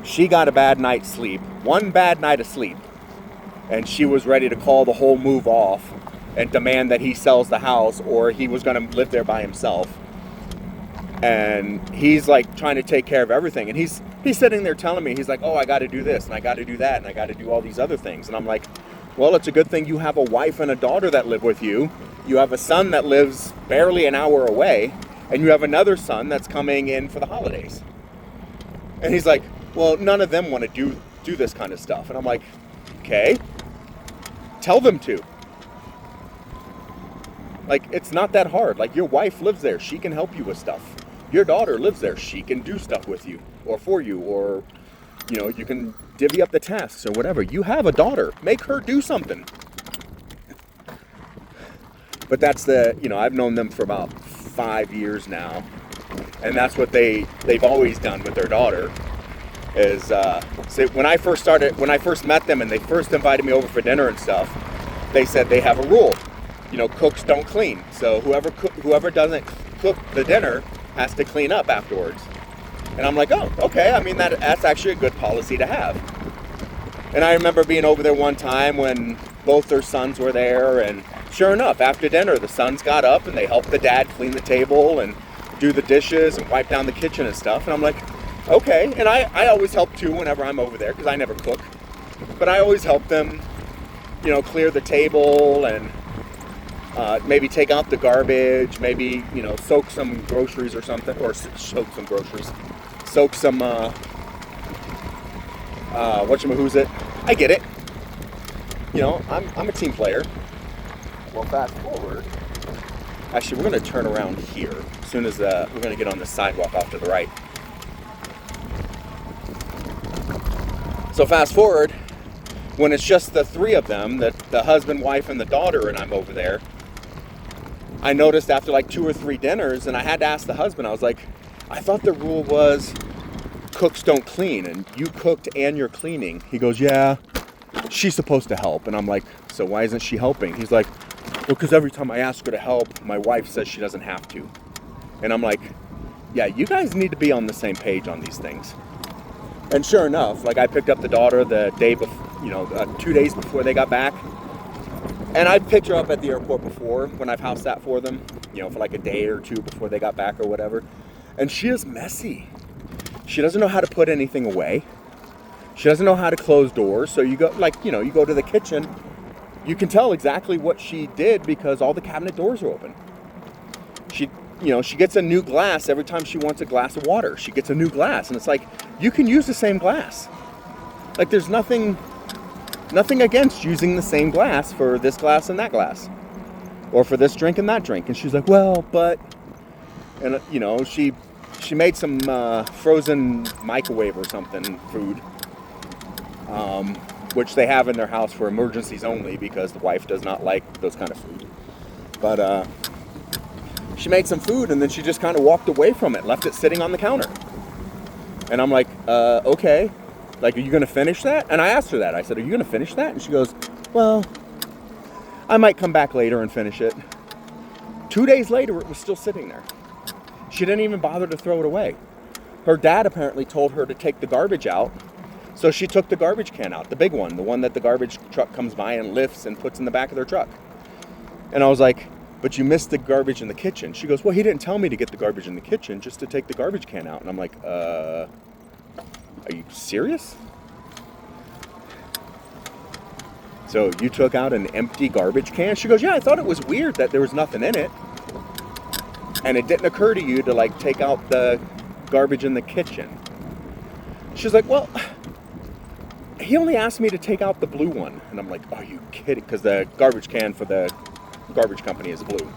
she got a bad night's sleep, one bad night of sleep, and she was ready to call the whole move off and demand that he sells the house or he was going to live there by himself. And he's like trying to take care of everything, and he's sitting there telling me, he's like, oh, I got to do this and I got to do that and I got to do all these other things. And I'm like, well, it's a good thing you have a wife and a daughter that live with you. You have a son that lives barely an hour away, and you have another son that's coming in for the holidays. And he's like, well, none of them want to do this kind of stuff. And I'm like, okay, tell them to. Like, it's not that hard. Like, your wife lives there. She can help you with stuff. Your daughter lives there. She can do stuff with you or for you, or, you can divvy up the tasks or whatever. You have a daughter. Make her do something. But that's I've known them for about 5 years now. And that's what they've always done with their daughter. Is when I first met them and they first invited me over for dinner and stuff, they said they have a rule. Cooks don't clean. So whoever doesn't cook the dinner has to clean up afterwards. And I'm like, oh, okay. I mean, that's actually a good policy to have. And I remember being over there one time when both their sons were there, and sure enough, after dinner, the sons got up and they helped the dad clean the table and do the dishes and wipe down the kitchen and stuff. And I'm like, okay. And I always help too whenever I'm over there because I never cook. But I always help them, clear the table and maybe take out the garbage, maybe, soak some groceries or something, or soak some groceries, soak some, whatchamahoo's-it. I get it. I'm a team player. Well, fast forward. Actually, we're going to turn around here as soon as we're going to get on the sidewalk off to the right. So fast forward, when it's just the three of them, the husband, wife, and the daughter, and I'm over there, I noticed after like 2 or 3 dinners, and I had to ask the husband, I was like, I thought the rule was cooks don't clean, and you cooked and you're cleaning. He goes, yeah, she's supposed to help. And I'm like, so why isn't she helping? He's like, well, because every time I ask her to help, my wife says she doesn't have to. And I'm like, yeah, you guys need to be on the same page on these things. And sure enough, like I picked up the daughter the day before, 2 days before they got back. And I'd picked her up at the airport before when I've house sat for them, for like a day or two before they got back or whatever. And she is messy. She doesn't know how to put anything away. She doesn't know how to close doors. So you go you go to the kitchen, you can tell exactly what she did because all the cabinet doors are open. She gets a new glass every time she wants a glass of water. She gets a new glass, and it's like, you can use the same glass. Like there's nothing against using the same glass for this glass and that glass, or for this drink and that drink. And she's like, well, but, and she made some frozen microwave or something food, which they have in their house for emergencies only because the wife does not like those kind of food. But she made some food and then she just kind of walked away from it, left it sitting on the counter. And I'm like, okay. Like, are you going to finish that? And I asked her that. I said, are you going to finish that? And she goes, well, I might come back later and finish it. 2 days later, it was still sitting there. She didn't even bother to throw it away. Her dad apparently told her to take the garbage out. So she took the garbage can out, the big one, the one that the garbage truck comes by and lifts and puts in the back of their truck. And I was like, but you missed the garbage in the kitchen. She goes, well, he didn't tell me to get the garbage in the kitchen, just to take the garbage can out. And I'm like, are you serious? So you took out an empty garbage can? She goes, yeah, I thought it was weird that there was nothing in it. And it didn't occur to you to like take out the garbage in the kitchen. She's like, well, he only asked me to take out the blue one. And I'm like, are you kidding? Because the garbage can for the garbage company is blue.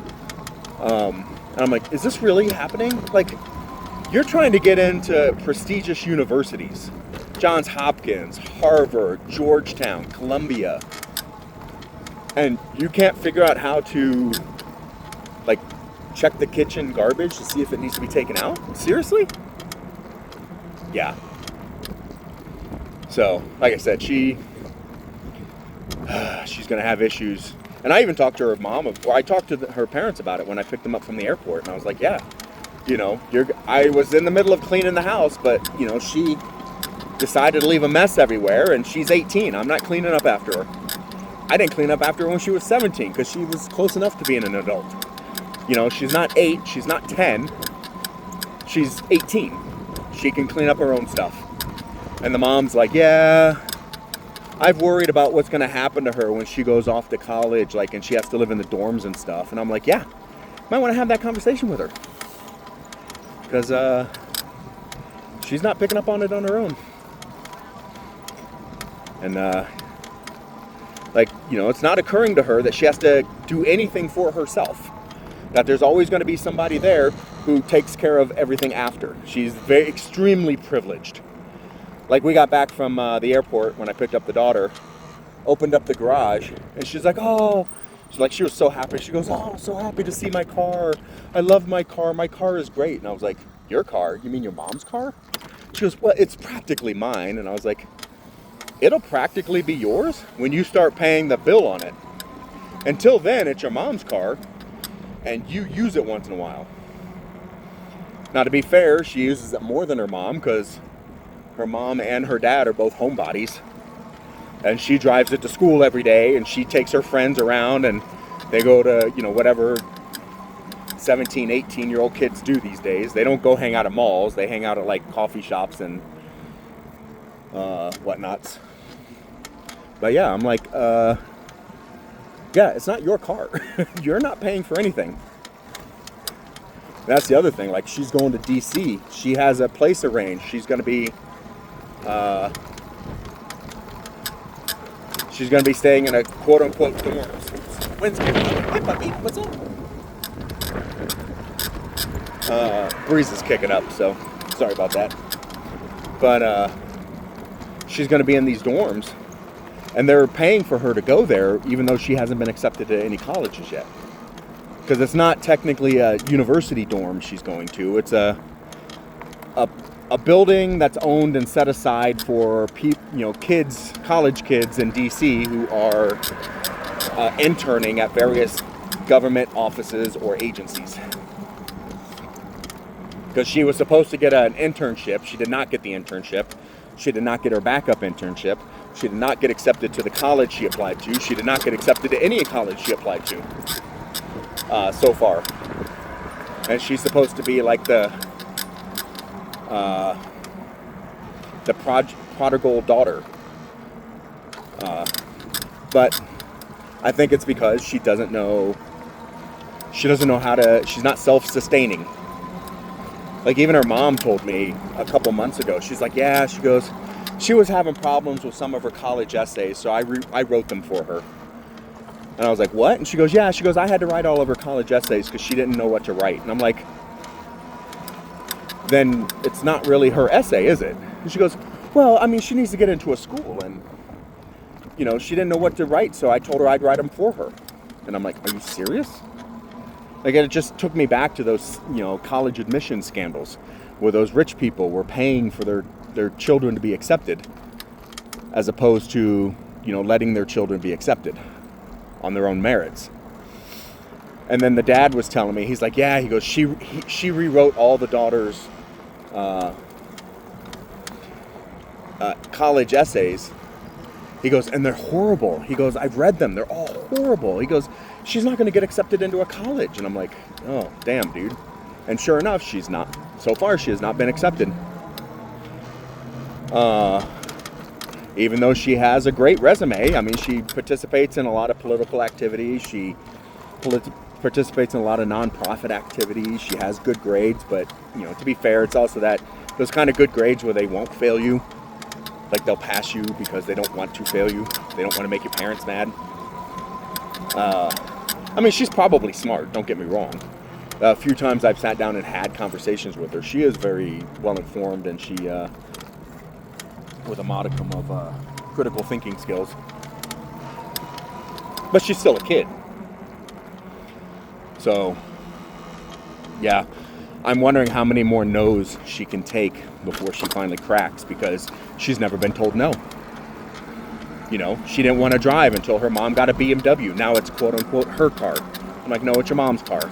And I'm like, is this really happening? Like, you're trying to get into prestigious universities. Johns Hopkins, Harvard, Georgetown, Columbia. And you can't figure out how to, like, check the kitchen garbage to see if it needs to be taken out? Seriously? Yeah. So, like I said, she's going to have issues. And I even talked to her mom, I talked to her parents about it when I picked them up from the airport. And I was like, yeah, I was in the middle of cleaning the house, but, she decided to leave a mess everywhere, and she's 18. I'm not cleaning up after her. I didn't clean up after her when she was 17, because she was close enough to being an adult. She's not 8, she's not 10, she's 18. She can clean up her own stuff. And the mom's like, yeah, I've worried about what's going to happen to her when she goes off to college, like, and she has to live in the dorms and stuff. And I'm like, yeah, might want to have that conversation with her. Because she's not picking up on it on her own. And, it's not occurring to her that she has to do anything for herself. That there's always going to be somebody there who takes care of everything after. She's extremely privileged. Like, we got back from the airport when I picked up the daughter, opened up the garage, and she's like, oh, she was so happy. She goes, oh, so happy to see my car. I love my car. My car is great. And I was like, your car? You mean your mom's car? She goes, well, it's practically mine. And I was like, it'll practically be yours when you start paying the bill on it. Until then, it's your mom's car, and you use it once in a while. Now, to be fair, she uses it more than her mom, because her mom and her dad are both homebodies. And she drives it to school every day, and she takes her friends around, and they go to, whatever 17, 18-year-old kids do these days. They don't go hang out at malls. They hang out at, like, coffee shops and whatnots. But yeah, I'm like, yeah, it's not your car. You're not paying for anything. That's the other thing. Like, she's going to DC. She has a place arranged. She's going to be staying in a quote-unquote dorms. Wednesday. Hi, puppy. What's up? Breeze is kicking up, so sorry about that. But she's going to be in these dorms, and they're paying for her to go there, even though she hasn't been accepted to any colleges yet. Because it's not technically a university dorm she's going to. It's a building that's owned and set aside for kids, college kids in DC who are interning at various government offices or agencies. Because she was supposed to get an internship. She did not get the internship. She did not get her backup internship. She did not get accepted to the college she applied to. She did not get accepted to any college she applied to so far. And she's supposed to be like the prodigal daughter. But I think it's because she doesn't know how to, she's not self-sustaining. Like, even her mom told me a couple months ago, she's like, yeah, she goes, she was having problems with some of her college essays, so I wrote them for her. And I was like, what? And she goes, yeah, I had to write all of her college essays because she didn't know what to write. And I'm like, then it's not really her essay, is it? And she goes, well, I mean, she needs to get into a school, and, she didn't know what to write, so I told her I'd write them for her. And I'm like, are you serious? Like, it just took me back to those, college admission scandals where those rich people were paying for their children to be accepted as opposed to, letting their children be accepted on their own merits. And then the dad was telling me, he's like, yeah, he goes, she rewrote all the daughter's college essays. He goes, and they're horrible. He goes, I've read them. They're all horrible. He goes, she's not going to get accepted into a college. And I'm like, oh, damn, dude. And sure enough, she's not. So far, she has not been accepted. Even though she has a great resume. I mean, she participates in a lot of political activities. She participates in a lot of nonprofit activities. She has good grades. But, to be fair, it's also those kind of good grades where they won't fail you. Like, they'll pass you because they don't want to fail you. They don't want to make your parents mad. I mean, she's probably smart, don't get me wrong. A few times I've sat down and had conversations with her. She is very well informed, and she, with a modicum of critical thinking skills. But she's still a kid. So, yeah. I'm wondering how many more no's she can take before she finally cracks, because she's never been told no. She didn't want to drive until her mom got a BMW. Now it's quote unquote her car. I'm like, no, it's your mom's car.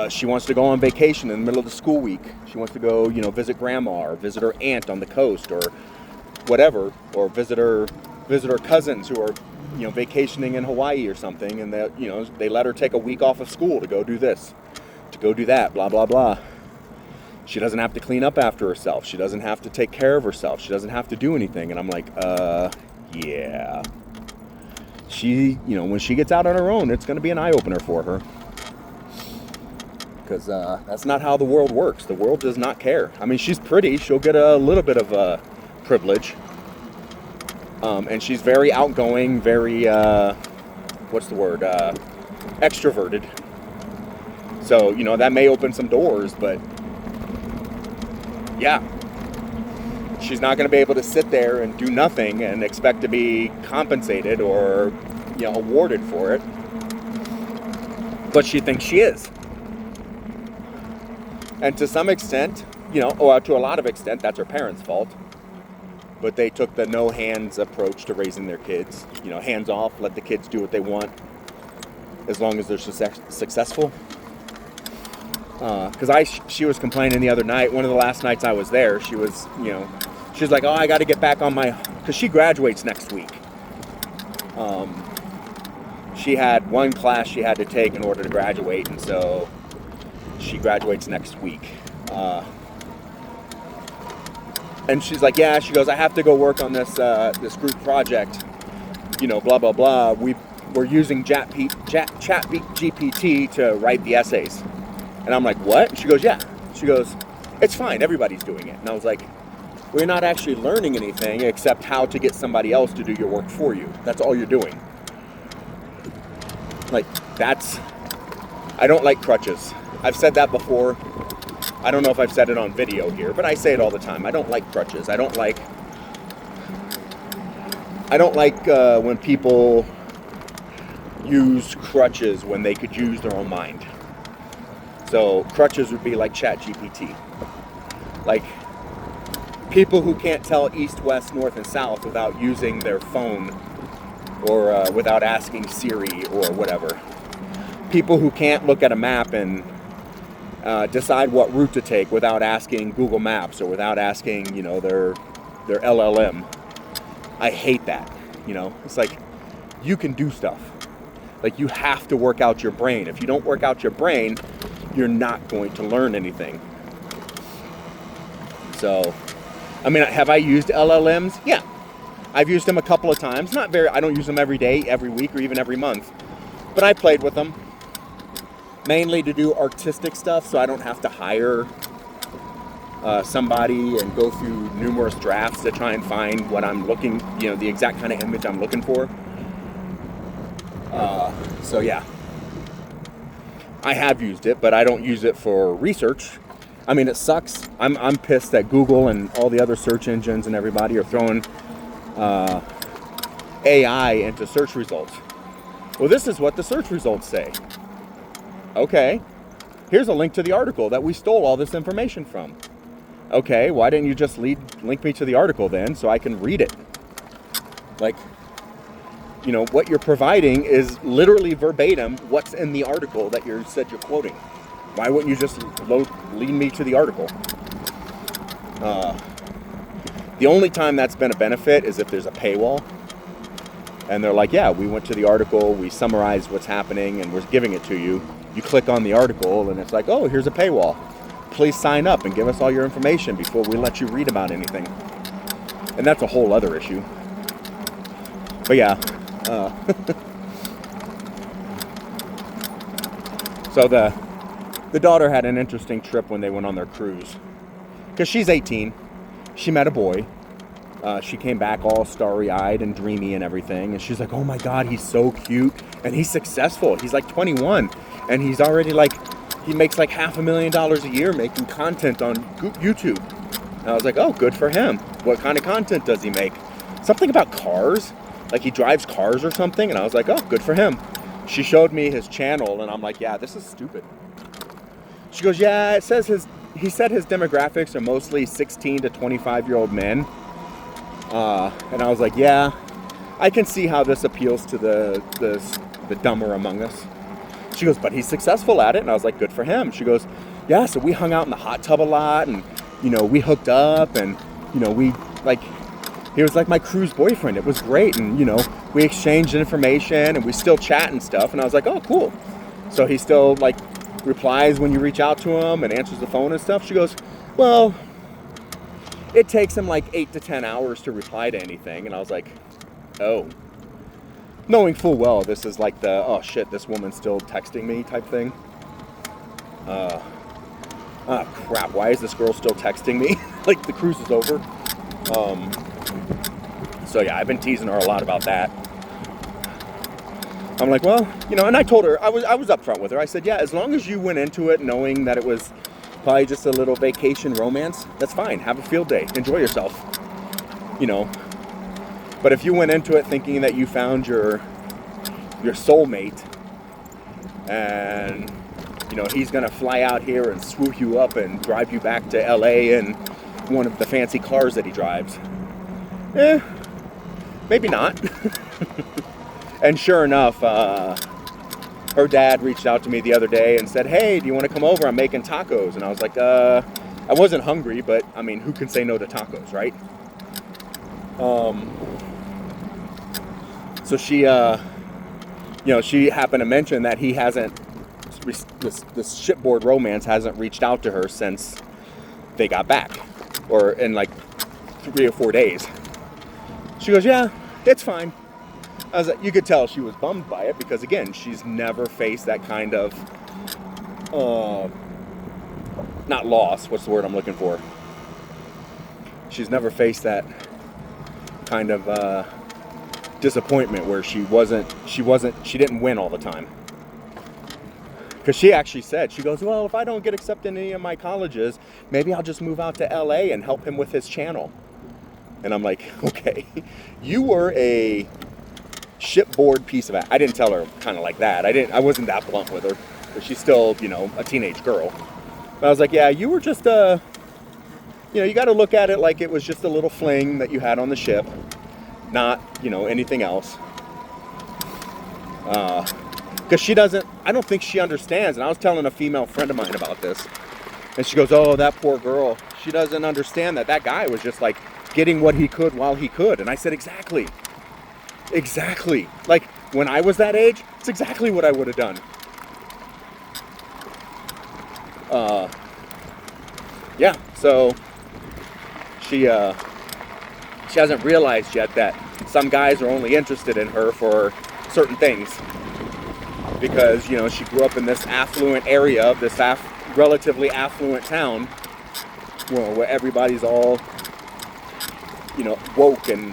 She wants to go on vacation in the middle of the school week. She wants to go, visit grandma or visit her aunt on the coast or whatever, or visit her cousins who are, vacationing in Hawaii or something, and they let her take a week off of school to go do this, to go do that, blah, blah, blah. She doesn't have to clean up after herself. She doesn't have to take care of herself. She doesn't have to do anything. And I'm like, yeah. She, when she gets out on her own, it's going to be an eye-opener for her. Because that's not how the world works. The world does not care. I mean, she's pretty. She'll get a little bit of privilege. And she's very outgoing, very, extroverted. So, that may open some doors, but yeah, she's not going to be able to sit there and do nothing and expect to be compensated or, awarded for it. But she thinks she is. And to some extent, or to a lot of extent, that's her parents' fault. But they took the no hands approach to raising their kids. Hands off, let the kids do what they want as long as they're successful. Because she was complaining the other night, one of the last nights I was there, she was like, oh, I got to get back on my, because she graduates next week. She had one class she had to take in order to graduate, and so she graduates next week. And she's like, yeah, she goes, I have to go work on this group project, blah, blah, blah. We're using Chat GPT to write the essays. And I'm like, what? And she goes, yeah. She goes, it's fine, everybody's doing it. And I was like, well, you're not actually learning anything except how to get somebody else to do your work for you. That's all you're doing. Like, I don't like crutches. I've said that before. I don't know if I've said it on video here, but I say it all the time. I don't like crutches. I don't like when people use crutches when they could use their own mind. So crutches would be like ChatGPT. Like people who can't tell east, west, north, and south without using their phone or without asking Siri or whatever. People who can't look at a map and decide what route to take without asking Google Maps or without asking, you know, their LLM. I hate that. You know, it's like you can do stuff. Like you have to work out your brain. If you don't work out your brain, you're not going to learn anything. So, I mean, have I used LLMs? Yeah. I've used them a couple of times. I don't use them every day, every week, or even every month. But I played with them. Mainly to do artistic stuff, so I don't have to hire somebody and go through numerous drafts to try and find what I'm looking, you know, the exact kind of image I'm looking for. So yeah, I have used it, but I don't use it for research. I mean, it sucks. I'm pissed that Google and all the other search engines and everybody are throwing AI into search results. Well, this is what the search results say. Okay, here's a link to the article that we stole all this information from. Okay, why didn't you just link me to the article then so I can read it? Like, you know, what you're providing is literally verbatim what's in the article that you said you're quoting. Why wouldn't you just lead me to the article? The only time that's been a benefit is if there's a paywall. And they're like, yeah, we went to the article, we summarized what's happening, and we're giving it to you. You click on the article, and it's like, oh, here's a paywall. Please sign up and give us all your information before we let you read about anything. And that's a whole other issue. But yeah. So the daughter had an interesting trip when they went on their cruise. Because she's 18. She met a boy. She came back all starry-eyed and dreamy and everything. And she's like, oh my God, he's so cute. And he's successful. He's like 21. And he's already like, he makes like $500,000 a year making content on YouTube. And I was like, oh, good for him. What kind of content does he make? Something about cars. Like he drives cars or something. And I was like, oh, good for him. She showed me his channel. And I'm like, yeah, this is stupid. She goes, yeah, it says he said his demographics are mostly 16 to 25-year-old men. And I was like, yeah, I can see how this appeals to the dumber among us. She goes, but he's successful at it. And I was like, good for him. She goes, yeah, so we hung out in the hot tub a lot and, you know, we hooked up and, you know, he was like my cruise boyfriend. It was great. And, you know, we exchanged information and we still chat and stuff. And I was like, oh, cool. So he still like replies when you reach out to him and answers the phone and stuff. She goes, well, it takes him like 8 to 10 hours to reply to anything. And I was like, oh. Knowing full well this is like the, oh shit, this woman's still texting me type thing. Crap, why is this girl still texting me? Like the cruise is over. So yeah, I've been teasing her a lot about that. I'm like, well, you know, and I told her, I was upfront with her. I said, yeah, as long as you went into it knowing that it was probably just a little vacation romance, that's fine. Have a field day. Enjoy yourself. You know. But if you went into it thinking that you found your soulmate and, you know, he's going to fly out here and swoop you up and drive you back to LA in one of the fancy cars that he drives, maybe not. And sure enough, her dad reached out to me the other day and said, hey, do you want to come over? I'm making tacos. And I was like, I wasn't hungry, but I mean, who can say no to tacos, right? So she, you know, she happened to mention that he hasn't, this shipboard romance hasn't reached out to her since they got back, or in like 3 or 4 days. She goes, yeah, it's fine. I was like, you could tell she was bummed by it because, again, she's never faced that kind of, not loss, what's the word I'm looking for? She's never faced that kind of disappointment where she didn't win all the time. Because she actually said, she goes, well, if I don't get accepted in any of my colleges, maybe I'll just move out to LA and help him with his channel. And I'm like, okay, you were a shipboard piece of ass. I didn't tell her kind of like that. I wasn't that blunt with her. But she's still, you know, a teenage girl. But I was like, yeah, you were just you know, you got to look at it like it was just a little fling that you had on the ship. Not, you know, anything else. Because she doesn't, I don't think she understands. And I was telling a female friend of mine about this. And she goes, oh, that poor girl. She doesn't understand that guy was just like getting what he could while he could. And I said, exactly. Exactly. Like when I was that age, it's exactly what I would have done. Yeah, so she hasn't realized yet that some guys are only interested in her for certain things. Because, you know, she grew up in this affluent area of this relatively affluent town where everybody's all, you know, woke and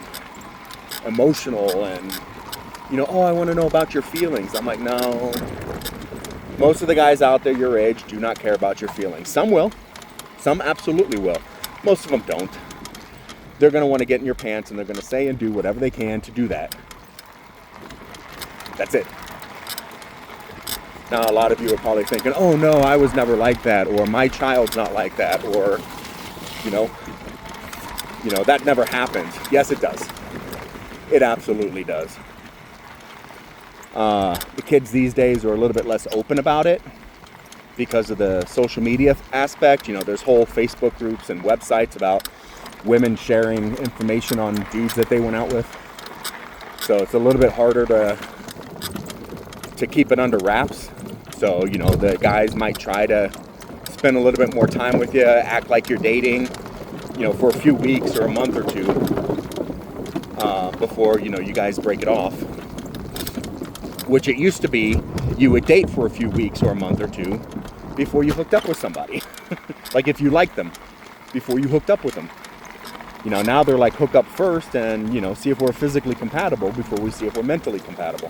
emotional and, you know, oh, I want to know about your feelings. I'm like, no. Most of the guys out there your age do not care about your feelings. Some will. Some absolutely will. Most of them don't. They're going to want to get in your pants and they're going to say and do whatever they can to do that. That's it. Now, a lot of you are probably thinking, oh no, I was never like that, or my child's not like that, or, you know, that never happened. Yes, it does. It absolutely does. The kids these days are a little bit less open about it because of the social media aspect. You know, there's whole Facebook groups and websites about women sharing information on dudes that they went out with. So it's a little bit harder to keep it under wraps. So, you know, the guys might try to spend a little bit more time with you, act like you're dating, you know, for a few weeks or a month or two before, you know, you guys break it off. Which it used to be, you would date for a few weeks or a month or two before you hooked up with somebody. Like if you liked them, before you hooked up with them. You know, now they're like hook up first and, you know, see if we're physically compatible before we see if we're mentally compatible.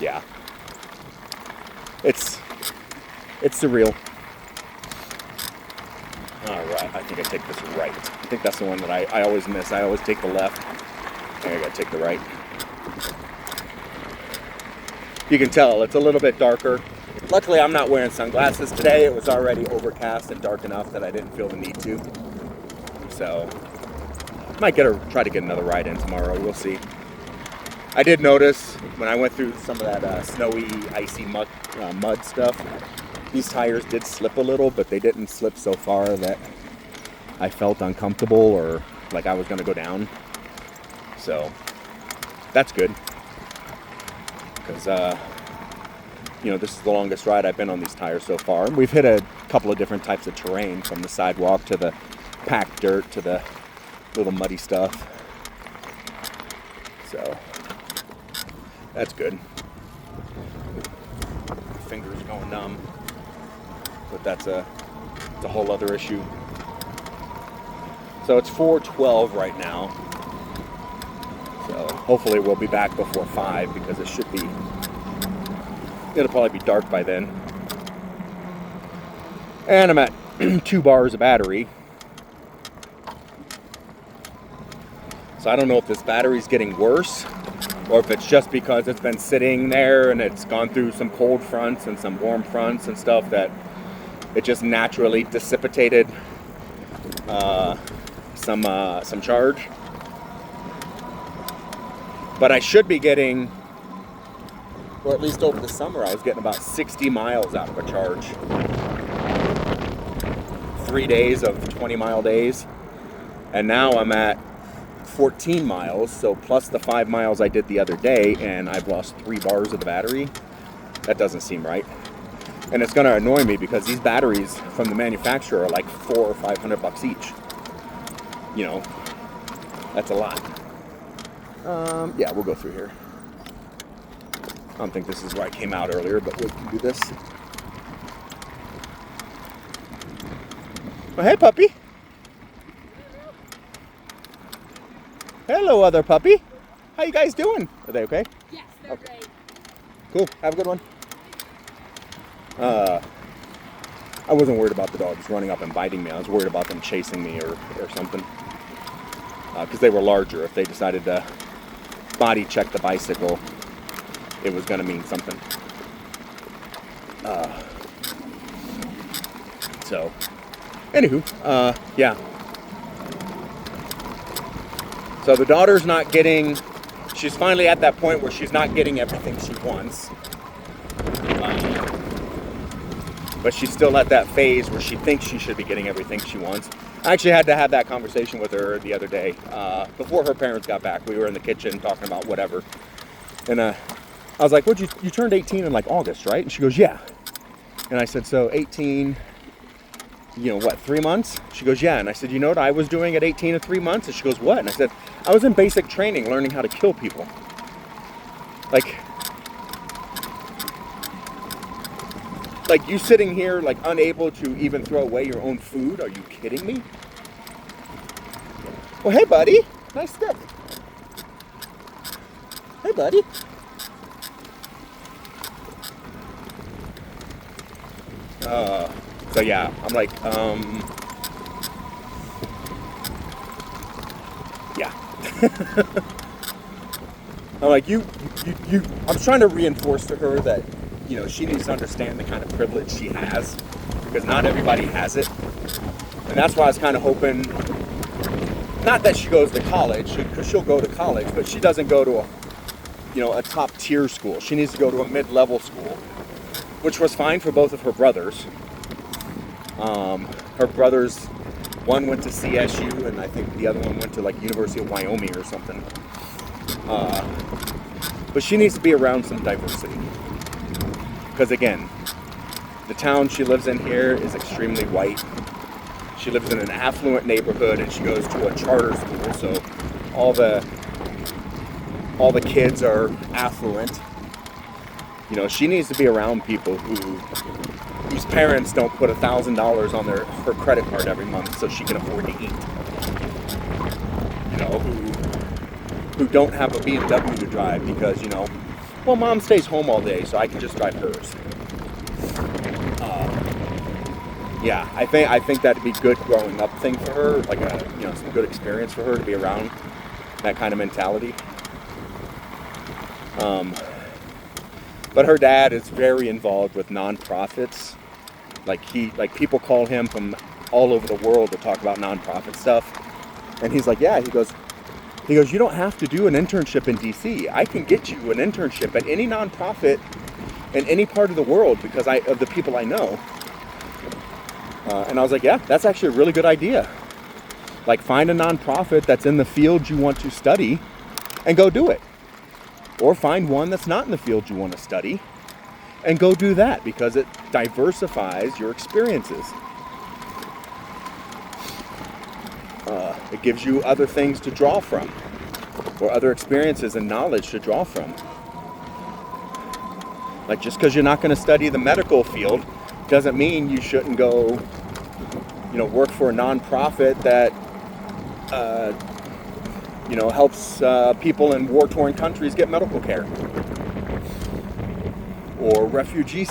Yeah. It's surreal. Alright, I think I take this right. I think that's the one that I always miss. I always take the left. I gotta take the right. You can tell it's a little bit darker. Luckily, I'm not wearing sunglasses today. It was already overcast and dark enough that I didn't feel the need to. So, might try to get another ride in tomorrow. We'll see. I did notice when I went through some of that snowy, icy mud stuff, these tires did slip a little, but they didn't slip so far that I felt uncomfortable or like I was going to go down. So, that's good. Because, you know, this is the longest ride I've been on these tires so far. And we've hit a couple of different types of terrain, from the sidewalk to the packed dirt to the little muddy stuff. So, that's good. Fingers going numb. But that's a whole other issue. So it's 4:12 right now. So hopefully we'll be back before 5 because it'll probably be dark by then. And I'm at 2 bars of battery. So I don't know if this battery's getting worse or if it's just because it's been sitting there and it's gone through some cold fronts and some warm fronts and stuff that it just naturally dissipated some charge. But I should be getting, or at least over the summer, I was getting about 60 miles out of a charge. 3 days of 20-mile days. And now I'm at 14 miles, so plus the 5 miles I did the other day, and I've lost 3 bars of the battery. That doesn't seem right. And it's going to annoy me because these batteries from the manufacturer are like $400 or $500 each. You know, that's a lot. Yeah, we'll go through here. I don't think this is where I came out earlier, but we can do this. Oh, hey, puppy. Hello, other puppy. How you guys doing? Are they okay? Yes, they're great. Cool. Have a good one. I wasn't worried about the dogs running up and biting me. I was worried about them chasing me or something. Because they were larger. If they decided to body check the bicycle, it was going to mean something. So, anywho, yeah. So the daughter's not getting, she's finally at that point where she's not getting everything she wants. But she's still at that phase where she thinks she should be getting everything she wants. I actually had to have that conversation with her the other day. Before her parents got back, we were in the kitchen talking about whatever. And I was like, you turned 18 in like August, right? And she goes, yeah. And I said, so 18, 3 months? She goes, yeah. And I said, you know what I was doing at 18 and 3 months? And she goes, what? And I said, I was in basic training learning how to kill people. Like you sitting here like unable to even throw away your own food? Are you kidding me? Well, hey buddy, nice stick. Hey buddy. So yeah, I'm like, yeah. I'm like, I'm trying to reinforce to her that, she needs to understand the kind of privilege she has, because not everybody has it. And that's why I was kind of hoping, not that she goes to college, because she'll go to college, but she doesn't go to a top tier school. She needs to go to a mid-level school, which was fine for both of her brothers. Her brothers, one went to CSU, and I think the other one went to like University of Wyoming or something. But she needs to be around some diversity. Because again, the town she lives in here is extremely white. She lives in an affluent neighborhood, and she goes to a charter school, so all the kids are affluent. She needs to be around people whose parents don't put $1,000 on her credit card every month so she can afford to eat. Who don't have a BMW to drive because, well, mom stays home all day, so I can just drive hers. Yeah, I think that'd be a good growing up thing for her, like some good experience for her to be around that kind of mentality. But her dad is very involved with nonprofits. Like people call him from all over the world to talk about nonprofit stuff. And he's like, yeah, he goes, you don't have to do an internship in DC. I can get you an internship at any nonprofit in any part of the world because of the people I know. And I was like, yeah, that's actually a really good idea. Like, find a nonprofit that's in the field you want to study and go do it. Or find one that's not in the field you want to study and go do that, because it diversifies your experiences. It gives you other things to draw from, or other experiences and knowledge to draw from. Like, just because you're not going to study the medical field doesn't mean you shouldn't go, work for a nonprofit that, helps people in war-torn countries get medical care. Or refugee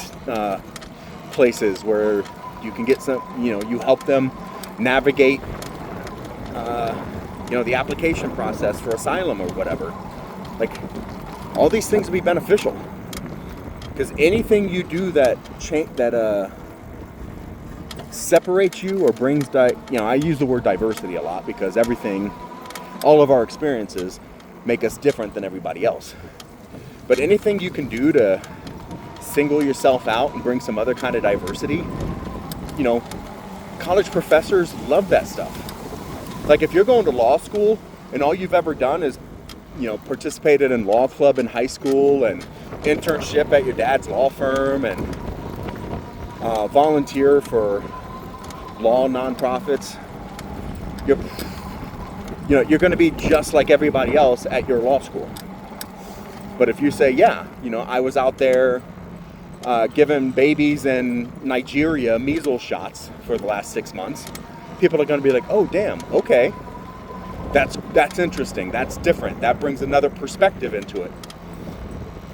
places where you can get some, you help them navigate, the application process for asylum or whatever. Like, all these things will be beneficial. Because anything you do that separates you or brings, I use the word diversity a lot because all of our experiences make us different than everybody else. But anything you can do to single yourself out and bring some other kind of diversity, college professors love that stuff. Like, if you're going to law school and all you've ever done is, participated in law club in high school and internship at your dad's law firm and volunteer for law nonprofits, you're going to be just like everybody else at your law school. But if you say, yeah, I was out there giving babies in Nigeria measles shots for the last 6 months, people are going to be like, oh, damn, okay. That's interesting. That's different. That brings another perspective into it.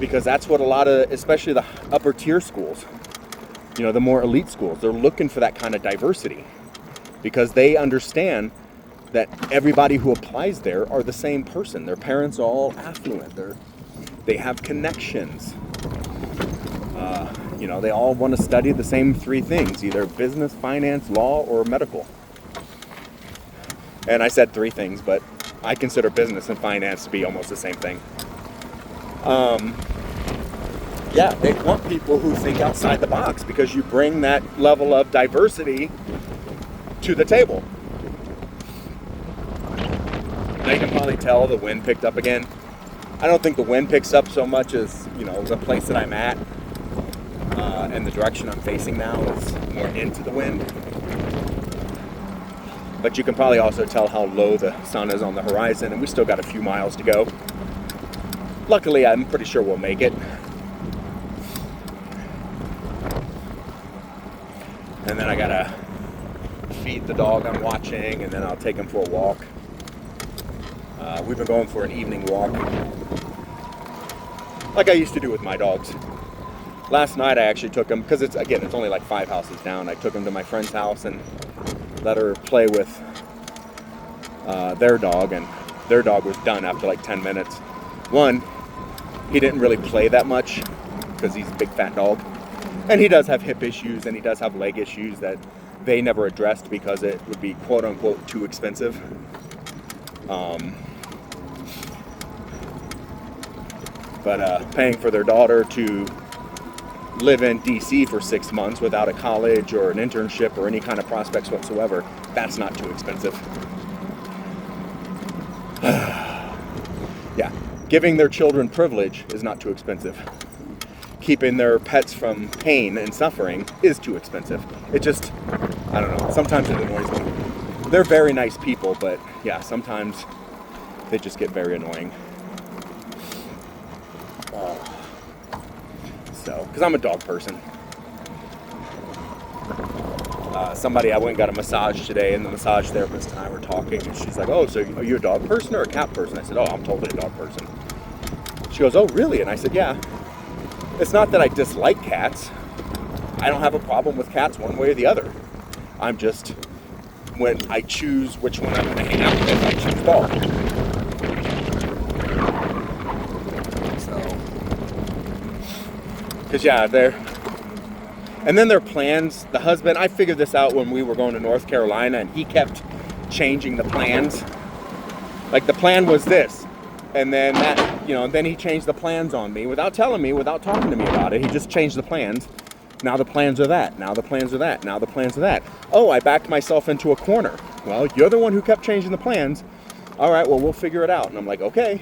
Because that's what a lot of, especially the upper tier schools, you know, the more elite schools, they're looking for that kind of diversity. Because they understand that everybody who applies there are the same person. Their parents are all affluent. They have connections. You know, they all want to study the same three things, either business, finance, law, or medical. And I said three things, but I consider business and finance to be almost the same thing. Yeah, they want people who think outside the box because you bring that level of diversity to the table. Now you can probably tell the wind picked up again. I don't think the wind picks up so much as, you know, the place that I'm at and the direction I'm facing now is more into the wind. But you can probably also tell how low the sun is on the horizon, and we still got a few miles to go. Luckily, I'm pretty sure we'll make it. And then I gotta feed the dog I'm watching, and then I'll take him for a walk. We've been going for an evening walk, like I used to do with my dogs. Last night I actually took him, because it's only like 5 houses down. I took him to my friend's house and let her play with their dog, and their dog was done after like 10 minutes. One, he didn't really play that much because he's a big fat dog. And he does have hip issues and he does have leg issues that they never addressed because it would be quote unquote too expensive. But paying for their daughter to live in DC for 6 months without a college or an internship or any kind of prospects whatsoever, that's not too expensive. Yeah, giving their children privilege is not too expensive. Keeping their pets from pain and suffering is too expensive. It just, I don't know, sometimes it annoys me. They're very nice people, but yeah, sometimes they just get very annoying. Because I'm a dog person. I went and got a massage today, and the massage therapist and I were talking, and she's like, oh, so are you a dog person or a cat person? I said, oh, I'm totally a dog person. She goes, oh, really? And I said, yeah. It's not that I dislike cats. I don't have a problem with cats one way or the other. I'm just, when I choose which one I'm going to hang out with, I choose dog. So, because yeah, and then their plans, the husband, I figured this out when we were going to North Carolina, and he kept changing the plans. Like the plan was this, and then that, you know, then he changed the plans on me without telling me, without talking to me about it. He just changed the plans. Now the plans are that. Now the plans are that. Now the plans are that. Oh, I backed myself into a corner. Well, you're the one who kept changing the plans. All right, well, we'll figure it out. And I'm like, okay.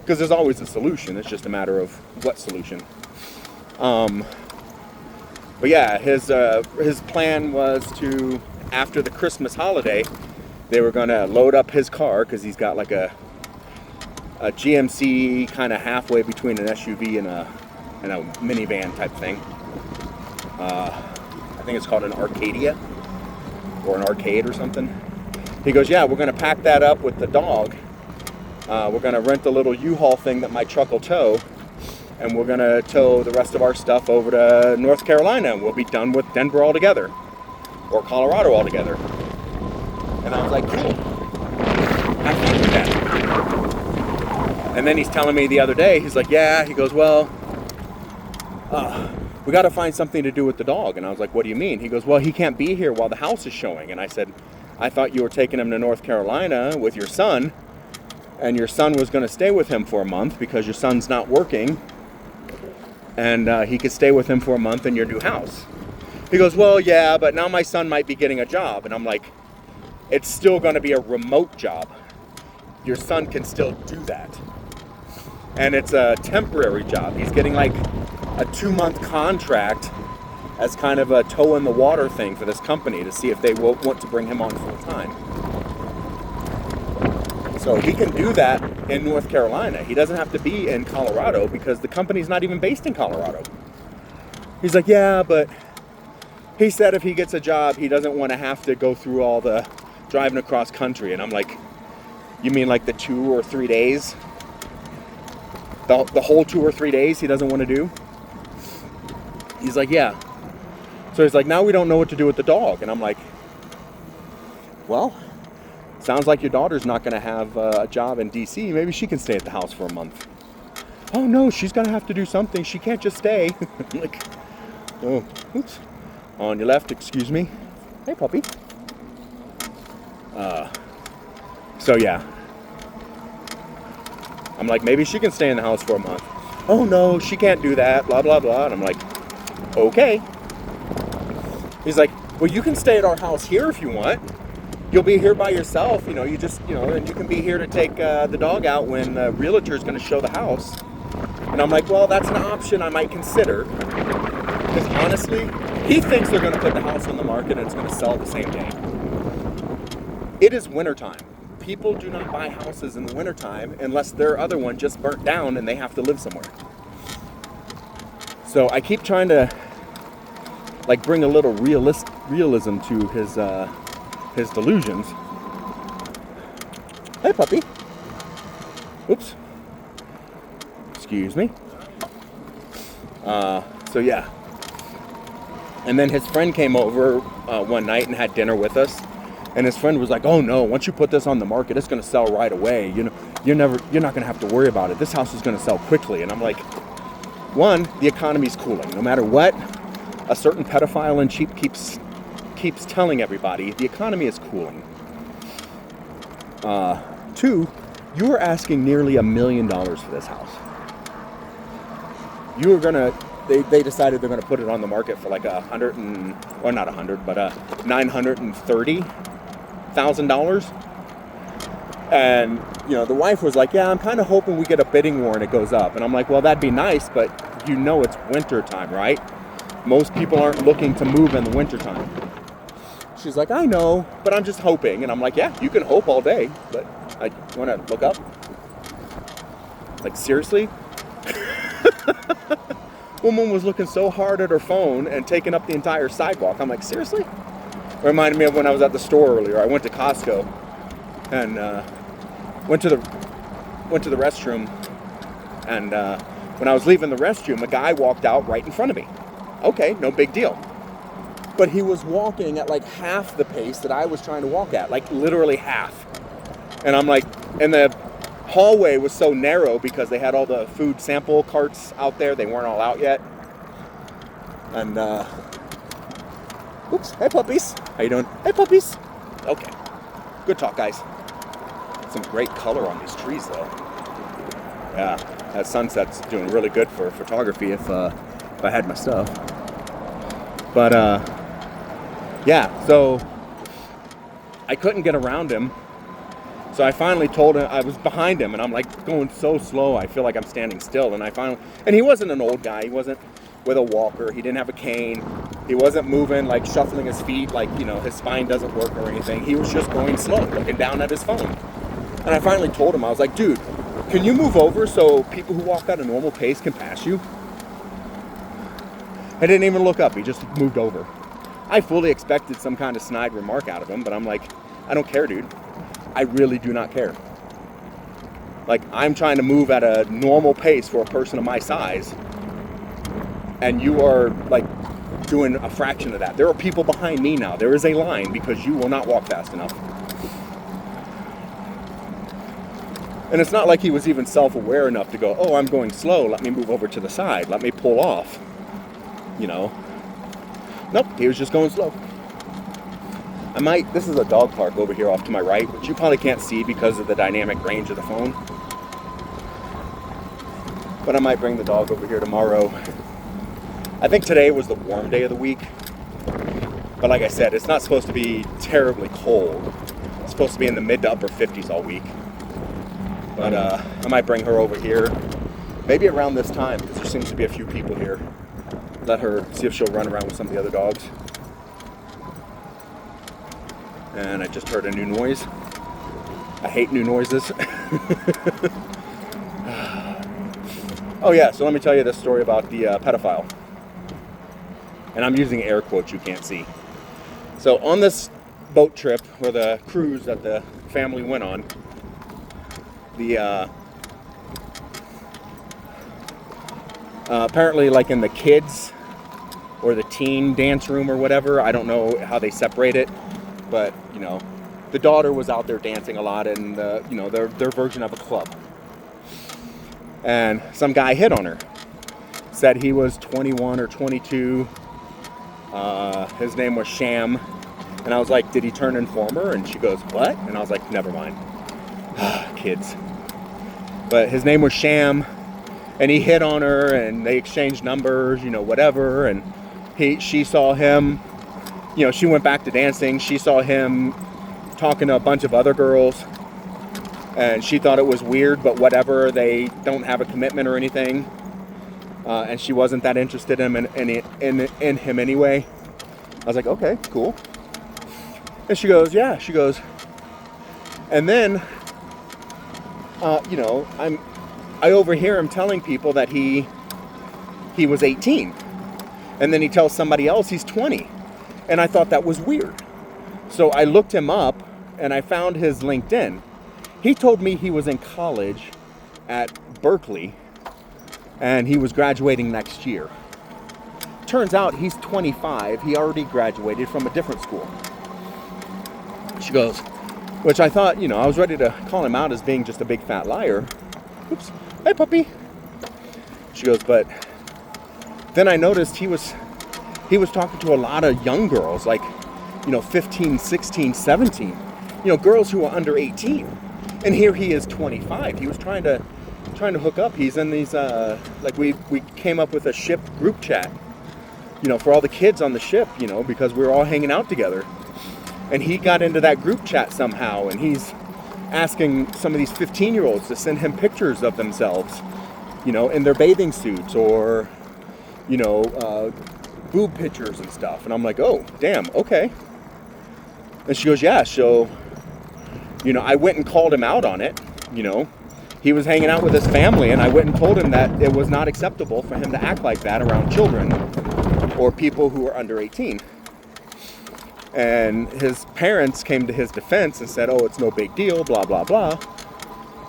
Because there's always a solution. It's just a matter of what solution. But yeah, his plan was to, after the Christmas holiday, they were going to load up his car, because he's got like a GMC kind of halfway between an SUV and a minivan type thing. I think it's called an Arcadia or an Arcade or something. He goes, yeah, we're going to pack that up with the dog. We're going to rent a little U-Haul thing that my truck will tow, and we're going to tow the rest of our stuff over to North Carolina, and we'll be done with Denver altogether, or Colorado altogether. And I was like, cool. Have fun with that. And then he's telling me the other day, he's like, yeah, he goes, well, we got to find something to do with the dog. And I was like, what do you mean? He goes, well, he can't be here while the house is showing. And I said, I thought you were taking him to North Carolina with your son, and your son was going to stay with him for a month because your son's not working, and he could stay with him for a month in your new house. He goes, well, yeah, but now my son might be getting a job. And I'm like, it's still going to be a remote job. Your son can still do that. And it's a temporary job. He's getting like a 2-month contract as kind of a toe in the water thing for this company to see if they will want to bring him on full time. So he can do that in North Carolina. He doesn't have to be in Colorado because the company's not even based in Colorado. He's like, yeah, but he said if he gets a job, he doesn't want to have to go through all the driving across country. And I'm like, you mean like the 2 or 3 days? The whole 2 or 3 days he doesn't want to do? He's like, yeah. So he's like, now we don't know what to do with the dog. And I'm like, well, sounds like your daughter's not going to have a job in DC. Maybe she can stay at the house for a month. Oh no, she's going to have to do something. She can't just stay. I'm like, oh, oops. On your left, excuse me. Hey, puppy. So yeah. I'm like, maybe she can stay in the house for a month. Oh no, she can't do that, blah, blah, blah. And I'm like, okay. He's like, well, you can stay at our house here if you want. You'll be here by yourself, you know, you just, you know, and you can be here to take the dog out when the realtor's going to show the house. And I'm like, well, that's an option I might consider. Because honestly, he thinks they're going to put the house on the market and it's going to sell the same day. It is wintertime. People do not buy houses in the wintertime unless their other one just burnt down and they have to live somewhere. So I keep trying to like bring a little realism to his delusions. Hey, puppy. Oops. Excuse me. So yeah. And then his friend came over one night and had dinner with us. And his friend was like, oh no, once you put this on the market, it's going to sell right away. You know, you're not going to have to worry about it. This house is going to sell quickly. And I'm like, one, the economy's cooling. No matter what a certain pedophile and cheap keeps telling everybody, the economy is cooling. Two, you are asking nearly $1 million for this house. You are going to, they decided they're going to put it on the market for like $930,000. And, you know, the wife was like, yeah, I'm kind of hoping we get a bidding war and it goes up. And I'm like, well, that'd be nice, but you know it's winter time, right? Most people aren't looking to move in the winter time. She's like, I know, but I'm just hoping. And I'm like, yeah, you can hope all day, but I want to look up. Like, seriously? Woman was looking so hard at her phone and taking up the entire sidewalk. I'm like, seriously? Reminded me of when I was at the store earlier. I went to Costco and went to the restroom. And when I was leaving the restroom, a guy walked out right in front of me. Okay, no big deal. But he was walking at like half the pace that I was trying to walk at, like literally half. And I'm like, and the hallway was so narrow because they had all the food sample carts out there. They weren't all out yet. And, oops, hey puppies. How you doing? Hey puppies. Okay, good talk, guys. Some great color on these trees though. Yeah, that sunset's doing really good for photography if I had my stuff. But, yeah, so I couldn't get around him. So I finally told him, I was behind him and I'm like going so slow, I feel like I'm standing still. And he wasn't an old guy. He wasn't with a walker. He didn't have a cane. He wasn't moving, like shuffling his feet, like, you know, his spine doesn't work or anything. He was just going slow, looking down at his phone. And I finally told him, I was like, dude, can you move over so people who walk at a normal pace can pass you? I didn't even look up. He just moved over. I fully expected some kind of snide remark out of him, but I'm like, I don't care, dude. I really do not care. Like, I'm trying to move at a normal pace for a person of my size, and you are, like, doing a fraction of that. There are people behind me now. There is a line because you will not walk fast enough. And it's not like he was even self-aware enough to go, oh, I'm going slow. Let me move over to the side. Let me pull off. You know? Nope, he was just going slow. This is a dog park over here off to my right, which you probably can't see because of the dynamic range of the phone. But I might bring the dog over here tomorrow. I think today was the warm day of the week. But like I said, it's not supposed to be terribly cold. It's supposed to be in the mid to upper 50s all week. But I might bring her over here, maybe around this time, because there seems to be a few people here. Let her see if she'll run around with some of the other dogs. And I just heard a new noise. I hate new noises. Oh yeah, so let me tell you this story about the pedophile. And I'm using air quotes you can't see. So on this boat trip, or the cruise that the family went on, Apparently, like in the kids or the teen dance room or whatever, I don't know how they separate it, but you know, the daughter was out there dancing a lot in the, you know, their version of a club. And some guy hit on her. Said he was 21 or 22. His name was Sham. And I was like, did he turn informer? And she goes, what? And I was like, never mind. Kids. But his name was Sham. And he hit on her and they exchanged numbers, you know, whatever. And she saw him, you know, she went back to dancing. She saw him talking to a bunch of other girls. And she thought it was weird, but whatever. They don't have a commitment or anything. And she wasn't that interested in him anyway. I was like, okay, cool. And she goes, yeah. She goes, and then, you know, I overhear him telling people that he was 18. And then he tells somebody else he's 20. And I thought that was weird. So I looked him up and I found his LinkedIn. He told me he was in college at Berkeley and he was graduating next year. Turns out he's 25. He already graduated from a different school. She goes, which I thought, you know, I was ready to call him out as being just a big fat liar. Oops. Hey, puppy. She goes, but then I noticed he was talking to a lot of young girls, like, you know, 15, 16, 17, you know, girls who are under 18. And here he is 25. He was trying to hook up. He's in these, like we came up with a ship group chat, you know, for all the kids on the ship, you know, because we were all hanging out together. And he got into that group chat somehow, and he's asking some of these 15-year-olds to send him pictures of themselves, you know, in their bathing suits or, you know, boob pictures and stuff. And I'm like, oh, damn, okay. And she goes, yeah, so, you know, I went and called him out on it, you know. He was hanging out with his family, and I went and told him that it was not acceptable for him to act like that around children or people who are under 18. And his parents came to his defense and said, oh, it's no big deal, blah, blah, blah.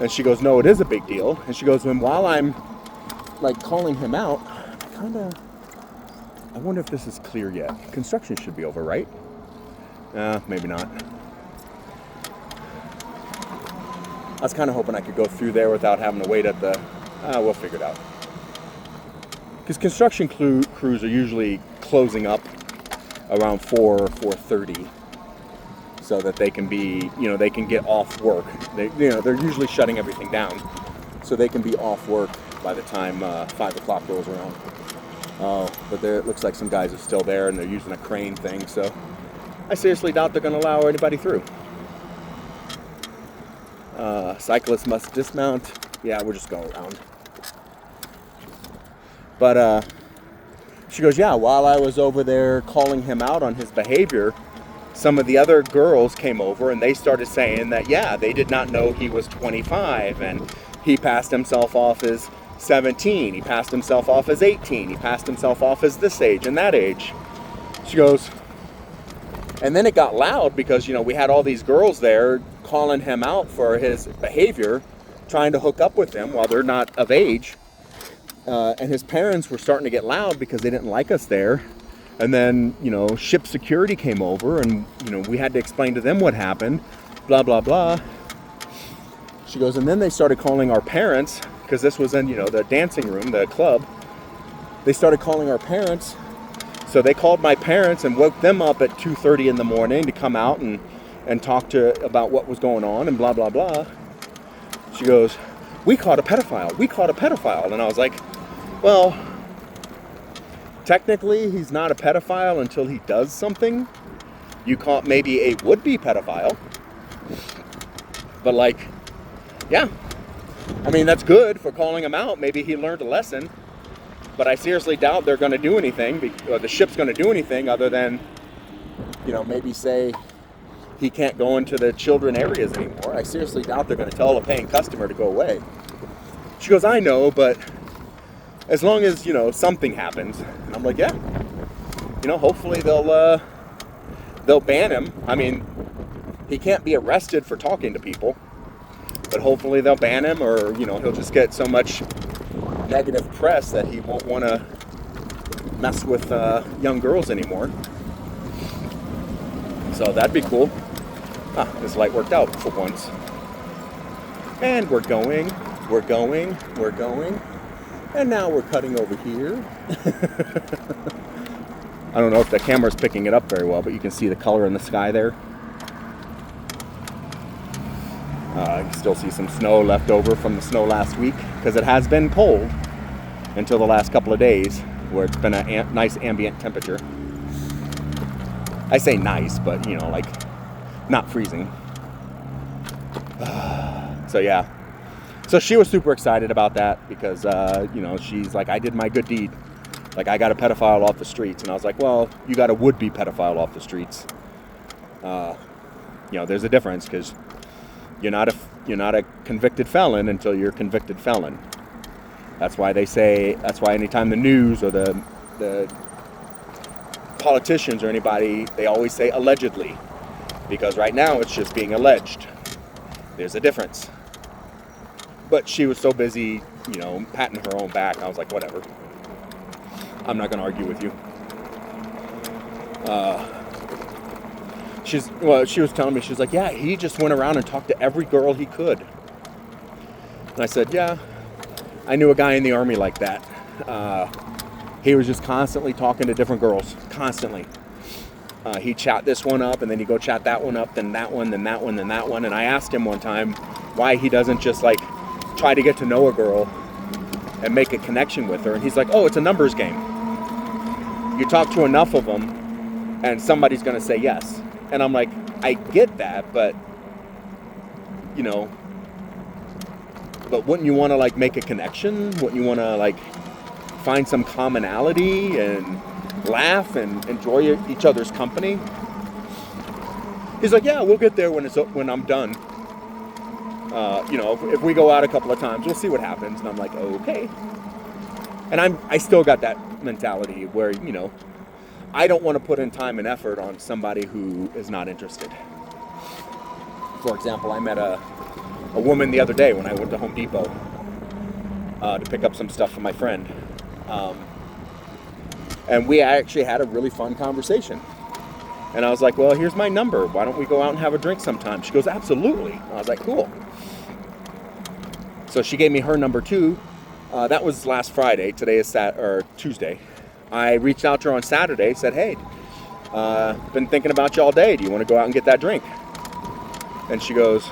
And she goes, no, it is a big deal. And she goes, and while I'm, like, calling him out, I wonder if this is clear yet. Construction should be over, right? Maybe not. I was kind of hoping I could go through there without having to wait at the... we'll figure it out. Because construction crews are usually closing up around 4:30, so that they can be, you know, they can get off work. They're usually shutting everything down, so they can be off work by the time 5 o'clock rolls around. Oh, but there, it looks like some guys are still there, and they're using a crane thing, so I seriously doubt they're going to allow anybody through. Cyclists must dismount. Yeah, we're just going around. But, she goes, yeah, while I was over there calling him out on his behavior, some of the other girls came over and they started saying that, yeah, they did not know he was 25 and he passed himself off as 17. He passed himself off as 18. He passed himself off as this age and that age. She goes, and then it got loud because, you know, we had all these girls there calling him out for his behavior, trying to hook up with him while they're not of age. And his parents were starting to get loud because they didn't like us there. And then, you know, ship security came over and, you know, we had to explain to them what happened, blah, blah, blah. She goes, and then they started calling our parents, because this was in, you know, the dancing room, the club. They started calling our parents. So they called my parents and woke them up at 2:30 in the morning to come out and talk about what was going on and blah, blah, blah. She goes, we caught a pedophile. We caught a pedophile. And I was like, well, technically he's not a pedophile until he does something. You caught maybe a would-be pedophile. But like, yeah. I mean, that's good for calling him out. Maybe he learned a lesson. But I seriously doubt they're going to do anything, or the ship's going to do anything other than, you know, maybe say he can't go into the children areas anymore. I seriously doubt they're going to tell a paying customer to go away. She goes, I know, but as long as, you know, something happens. And I'm like, yeah. You know, hopefully they'll ban him. I mean, he can't be arrested for talking to people. But hopefully they'll ban him, or, you know, he'll just get so much negative press that he won't want to mess with young girls anymore. So that'd be cool. This light worked out for once. And we're going. And now we're cutting over here. I don't know if the camera's picking it up very well, but you can see the color in the sky there. I can still see some snow left over from the snow last week, because it has been cold until the last couple of days, where it's been a nice ambient temperature. I say nice, but you know, like not freezing. So yeah. So she was super excited about that because, you know, she's like, I did my good deed. Like, I got a pedophile off the streets. And I was like, well, you got a would-be pedophile off the streets. You know, there's a difference, because you're not a convicted felon until you're a convicted felon. That's why anytime the news or the politicians or anybody, they always say allegedly. Because right now it's just being alleged. There's a difference. But she was so busy, you know, patting her own back. I was like, whatever. I'm not going to argue with you. She was telling me, she's like, yeah, he just went around and talked to every girl he could. And I said, yeah, I knew a guy in the Army like that. He was just constantly talking to different girls. Constantly. He'd chat this one up, and then he'd go chat that one up, then that one, then that one, then that one. And I asked him one time why he doesn't just, like, try to get to know a girl and make a connection with her. And he's like, oh, it's a numbers game. You talk to enough of them, and somebody's going to say yes. And I'm like, I get that, but, you know, but wouldn't you want to, like, make a connection? Wouldn't you want to, like, find some commonality and laugh and enjoy each other's company? He's like, yeah, we'll get there when I'm done. You know, if we go out a couple of times, we'll see what happens. And I'm like, okay. And I still got that mentality where, you know, I don't want to put in time and effort on somebody who is not interested. For example, I met a woman the other day when I went to Home Depot to pick up some stuff for my friend. And we actually had a really fun conversation. And I was like, well, here's my number. Why don't we go out and have a drink sometime? She goes, absolutely. I was like, cool. So she gave me her number too. That was last Friday. Today is Tuesday. I reached out to her on Saturday, said, hey, been thinking about you all day. Do you want to go out and get that drink? And she goes,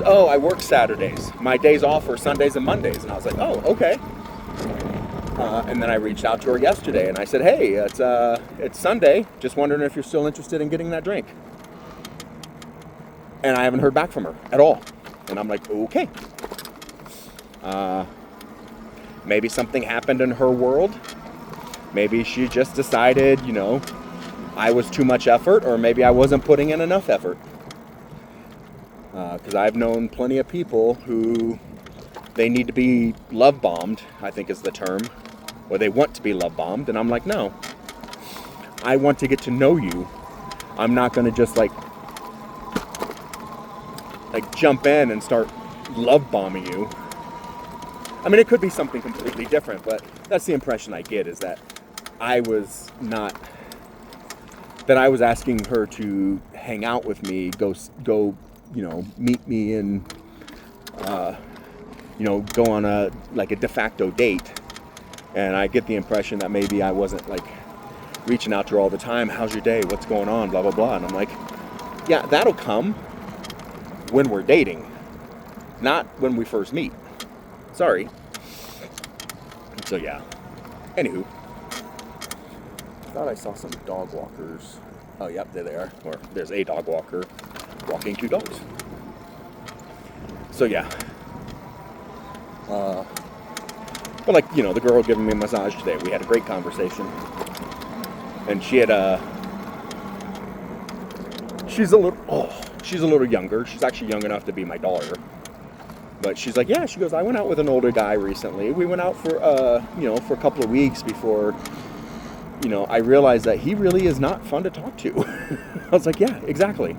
oh, I work Saturdays. My days off are Sundays and Mondays. And I was like, oh, okay. And then I reached out to her yesterday and I said, hey, it's Sunday. Just wondering if you're still interested in getting that drink. And I haven't heard back from her at all. And I'm like, okay. Maybe something happened in her world. Maybe she just decided, you know, I was too much effort, or maybe I wasn't putting in enough effort. Because I've known plenty of people who they need to be love bombed, I think is the term, or they want to be love bombed. And I'm like, no, I want to get to know you. I'm not going to just like jump in and start love bombing you. I mean, it could be something completely different, but that's the impression I get, is that I was asking her to hang out with me, go, you know, meet me and, you know, go on a de facto date. And I get the impression that maybe I wasn't like reaching out to her all the time. How's your day? What's going on? Blah, blah, blah. And I'm like, yeah, that'll come when we're dating, not when we first meet. Sorry. So yeah. Anywho. I thought I saw some dog walkers. Oh, yep, there they are. Or there's a dog walker walking two dogs. So yeah. But like, you know, the girl giving me a massage today, we had a great conversation. And she had she's a little younger. She's actually young enough to be my daughter. But she's like, yeah, she goes, I went out with an older guy recently. We went out for, you know, for a couple of weeks before, you know, I realized that he really is not fun to talk to. I was like, yeah, exactly.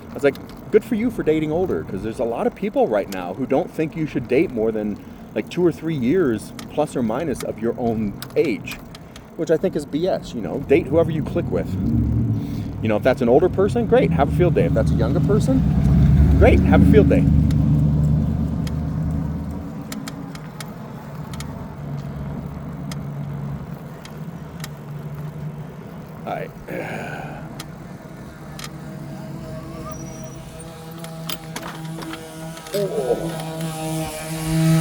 I was like, good for you for dating older, because there's a lot of people right now who don't think you should date more than like 2 or 3 years plus or minus of your own age, which I think is BS. You know, date whoever you click with. You know, if that's an older person, great, have a field day. If that's a younger person, great, have a field day. All right. Oh.